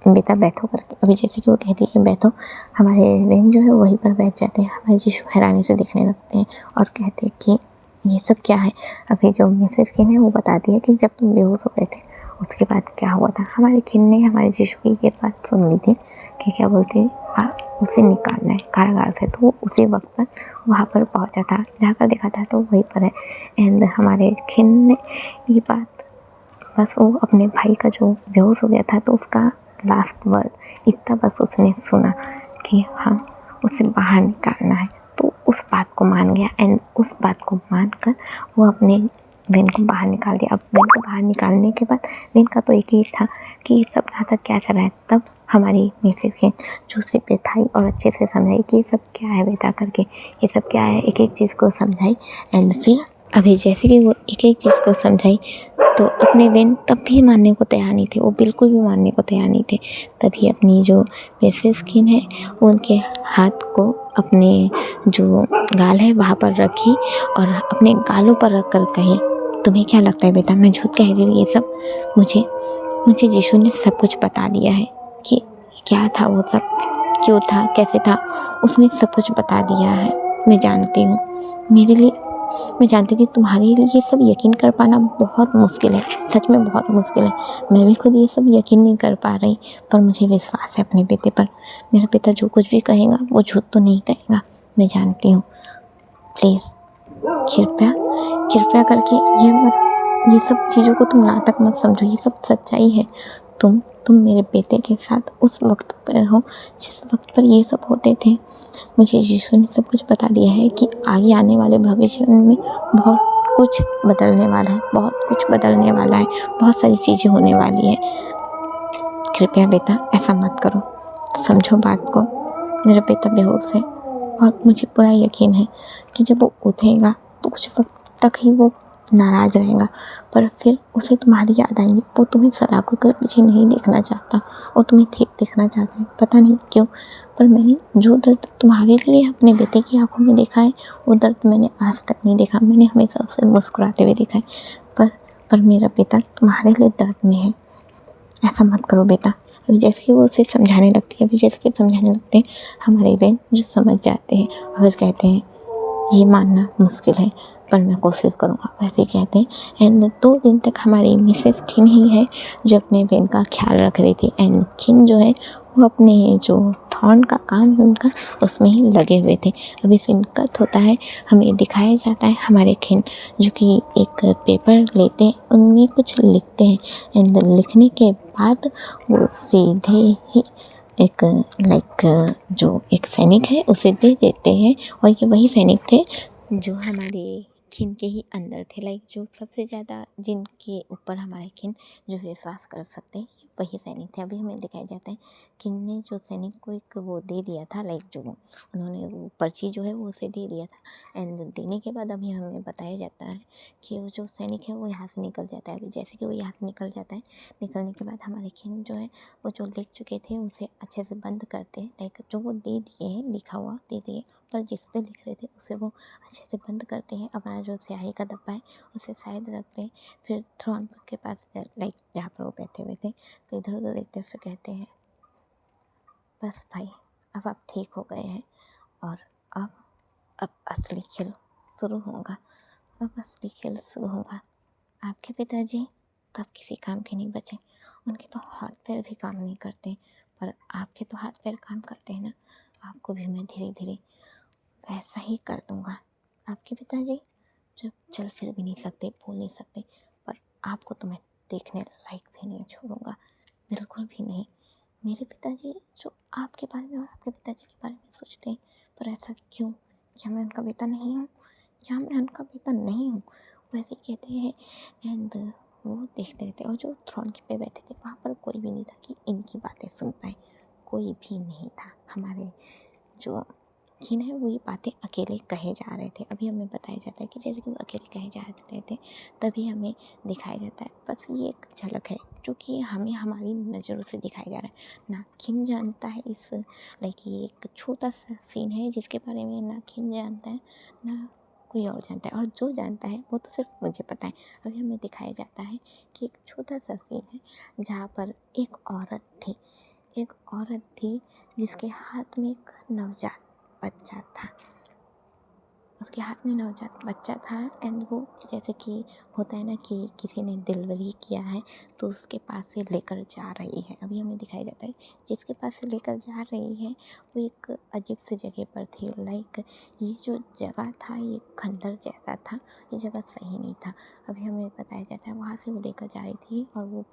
बेटा बैठो करके। अभी जैसे कि वो कहती है कि बैठो, हमारे बहन जो है वहीं पर बैठ जाते हैं। हमारे यीशु हैरानी से देखने लगते हैं और कहते हैं कि ये सब क्या है। अभी जो मिसेस किन है वो बताती है कि जब तुम बेहोश हो गए थे उसके बाद क्या हुआ था। हमारे किन ने हमारे यीशु की ये बात सुन ली थी कि क्या बोलते हैं उसे निकालना है कारागार से, तो वो उसी वक्त पर वहाँ पर पहुँचा था, जाकर देखा था तो वहीं पर है। एंड हमारे किन ने ये बात बस वो अपने भाई का जो बेहोश हो गया था तो उसका लास्ट वर्ड इतना बस उसने सुना कि हाँ उसे बाहर निकालना है, तो उस बात को मान गया एंड उस बात को मानकर वो अपने वेन को बाहर निकाल दिया। अब वेन को बाहर निकालने के बाद वेन का तो एक ही था कि सब नाटक क्या चल रहा है। तब हमारी मिसेज के जो उसे बैठाई और अच्छे से समझाई कि ये सब क्या है बेटा करके, ये सब क्या है, एक एक चीज़ को समझाई। एंड फिर अभी जैसे कि वो एक एक चीज़ को समझाई तो अपने वेन तब भी मानने को तैयार नहीं थे, वो बिल्कुल भी मानने को तैयार नहीं थे। तभी अपनी जो मिसेज किन है उनके हाथ को अपने जो गाल है वहाँ पर रखी और अपने गालों पर रख कर कही, तुम्हें क्या लगता है बेटा मैं झूठ कह रही हूँ? ये सब मुझे यीशु ने सब कुछ बता दिया है कि क्या था वो सब, क्यों था, कैसे था, उसने सब कुछ बता दिया है। मैं जानती हूँ मैं जानती हूँ कि तुम्हारे लिए ये सब यकीन कर पाना बहुत मुश्किल है, सच में बहुत मुश्किल है। मैं भी खुद ये सब यकीन नहीं कर पा रही, पर मुझे विश्वास है अपने बेटे पर। मेरा बेटा जो कुछ भी कहेगा वो झूठ तो नहीं कहेगा, मैं जानती हूँ। प्लीज़ कृपया करके ये सब चीज़ों को तुम नाटक मत समझो, ये सब सच्चाई है। तुम मेरे बेटे के साथ उस वक्त पर हो जिस वक्त पर ये सब होते थे। मुझे यीशु ने सब कुछ बता दिया है कि आगे आने वाले भविष्य में बहुत कुछ बदलने वाला है, बहुत कुछ बदलने वाला है, बहुत सारी चीज़ें होने वाली है। कृपया बेटा ऐसा मत करो, समझो बात को। मेरा बेटा बेहोश है और मुझे पूरा यकीन है कि जब वो उठेगा तो कुछ वक्त तक ही वो नाराज़ रहेगा, पर फिर उसे तुम्हारी याद आएगी। वो तुम्हें सलाखों के पीछे नहीं देखना चाहता, वो तुम्हें ठीक देखना चाहता है, पता नहीं क्यों। पर मैंने जो दर्द तुम्हारे लिए अपने बेटे की आंखों में देखा है वो दर्द मैंने आज तक नहीं देखा। मैंने हमेशा उसे मुस्कुराते हुए देखा है, पर मेरा बेटा तुम्हारे लिए दर्द में है। ऐसा मत करो बेटा। अभी जैसे कि वो उसे समझाने लगती है, अभी जैसे कि समझाने लगते हैं हमारे बहन जो समझ जाते हैं और कहते हैं ये मानना मुश्किल है पर मैं कोशिश करूँगा, वैसे कहते हैं। एंड 2 दिन तक हमारी मिसेस किन ही है जो अपने बहन का ख्याल रख रही थी। एंड किन जो है वो अपने जो थॉर्न का काम है उनका उसमें ही लगे हुए थे। अभी सीन कट होता है, हमें दिखाया जाता है हमारे खिन जो कि एक पेपर लेते हैं, उनमें कुछ लिखते हैं। एंड लिखने के बाद वो सीधे ही एक जो एक सैनिक है उसे दे देते हैं। और ये वही सैनिक थे जो हमारे खिन के ही अंदर थे, जो सबसे ज़्यादा जिनके ऊपर हमारे खिन जो विश्वास कर सकते हैं वही सैनिक थे। अभी हमें दिखाया जाता है खिन ने जो सैनिक को एक वो दे दिया था, जो उन्होंने वो पर्ची जो है वो उसे दे दिया था। एंड देने के बाद अभी हमें बताया जाता है कि वो जो सैनिक है वो यहाँ से निकल जाता है। अभी जैसे कि वो यहाँ से निकल जाता है, निकलने के बाद हमारे खिन जो है वो जो लिख चुके थे उसे अच्छे से बंद करते हैं। जो वो दे दिए हैं लिखा हुआ दे दिए, पर जिस पे लिख रहे थे उसे वो अच्छे से बंद करते हैं। अपना जो स्याही का डब्बा है उसे साइड रखते हैं। फिर थ्रोन के पास जहाँ पर वो बैठे हुए थे तो इधर उधर देखते फिर कहते हैं बस भाई अब आप ठीक हो गए हैं और अब असली खेल शुरू होगा, अब असली खेल शुरू होगा। आपके पिताजी तब किसी काम के नहीं बचे, उनके तो हाथ पैर भी काम नहीं करते, पर आपके तो हाथ पैर काम करते हैं ना। आपको भी मैं धीरे धीरे वैसा ही कर दूंगा। आपके पिताजी जो चल फिर भी नहीं सकते, बोल नहीं सकते, पर आपको तो मैं देखने लायक भी नहीं छोड़ूंगा, बिल्कुल भी नहीं। मेरे पिताजी जो आपके बारे में और आपके पिताजी के बारे में सोचते हैं, पर ऐसा क्यों? क्या मैं उनका बेटा नहीं हूँ? क्या मैं उनका बेटा नहीं हूँ? वैसे कहते हैं। एंड वो देखते रहते और जो थ्रोन पे बैठे थे वहाँ पर कोई भी नहीं था कि इनकी बातें सुन पाए, कोई भी नहीं था। हमारे जो खिन है वो ये बातें अकेले कहे जा रहे थे। अभी हमें बताया जाता है कि जैसे कि वो अकेले कहे जा रहे थे तभी हमें दिखाया जाता है। बस ये एक झलक है जो कि हमें हमारी नज़रों से दिखाया जा रहा है। ना खिन जानता है इस ये एक छोटा सा सीन है जिसके बारे में ना खिन जानता है ना कोई और जानता है, और जो जानता है वो तो सिर्फ मुझे पता है। अभी हमें दिखाया जाता है कि एक छोटा सा सीन है जहाँ पर एक औरत थी जिसके हाथ में एक नवजात बच्चा था। उसके हाथ में नवजात बच्चा था। एंड वो जैसे कि होता है ना कि किसी ने डिलीवरी किया है तो उसके पास से लेकर जा रही है। अभी हमें दिखाया जाता है जिसके पास से लेकर जा रही है वो एक अजीब सी जगह पर थी। ये जो जगह था ये खंडर जैसा था, ये जगह सही नहीं था। अभी हमें बताया जाता है वहाँ से वो लेकर जा रही थी और वो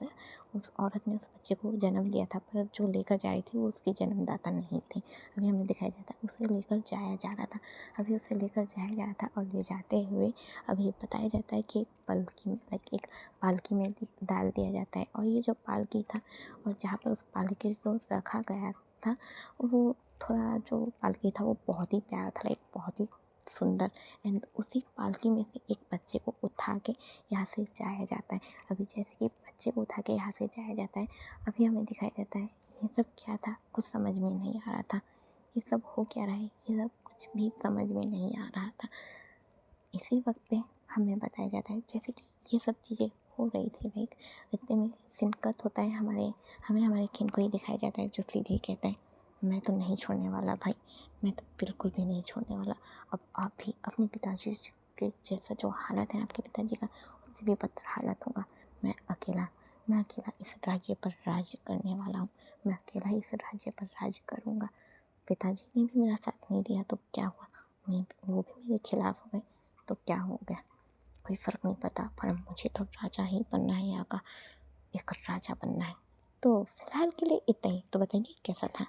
उस औरत ने उस बच्चे को जन्म दिया था, पर जो लेकर जा रही थी वो उसकी जन्मदाता नहीं थी। अभी हमें दिखाया जाता है उसे लेकर जाया जा रहा था। अभी उसे लेकर जाया जा रहा था और ले जाते हुए अभी बताया जाता है कि एक पालकी में एक पालकी में डाल दिया जाता है। और ये जो पालकी था और जहाँ पर उस पालकी को रखा गया था वो थोड़ा जो पालकी था वो बहुत ही प्यारा था, बहुत ही सुंदर। एंड उसी पालकी में से एक बच्चे को उठा के यहाँ से जाया जाता है। अभी जैसे कि बच्चे को उठा के यहाँ से जाया जाता है, अभी हमें दिखाई देता है ये सब क्या था, कुछ समझ में नहीं आ रहा था। ये सब हो क्या रहा है, ये सब कुछ भी समझ में नहीं आ रहा था। इसी वक्त पे हमें बताया जाता है जैसे कि ये सब चीज़ें हो रही थी, इतने में सिनकत होता है हमें हमारे खिन को ही दिखाया जाता है जो सीधे कहता है मैं तो नहीं छोड़ने वाला भाई, मैं तो बिल्कुल भी नहीं छोड़ने वाला। अब आप भी अपने पिताजी के जैसा जो हालत है आपके पिताजी का, उससे भी बदतर हालत होगा। मैं अकेला इस राज्य पर राज्य करने वाला हूँ, मैं अकेला इस राज्य पर राज्य करूँगा। पिताजी ने भी मेरा साथ नहीं दिया तो क्या हुआ, वो भी मेरे खिलाफ हो गए तो क्या हो गया, कोई फ़र्क नहीं पड़ता, पर मुझे तो राजा ही बनना है, यहाँ का एक राजा बनना है। तो फिलहाल के लिए इतना ही। तो बताइए कैसा था।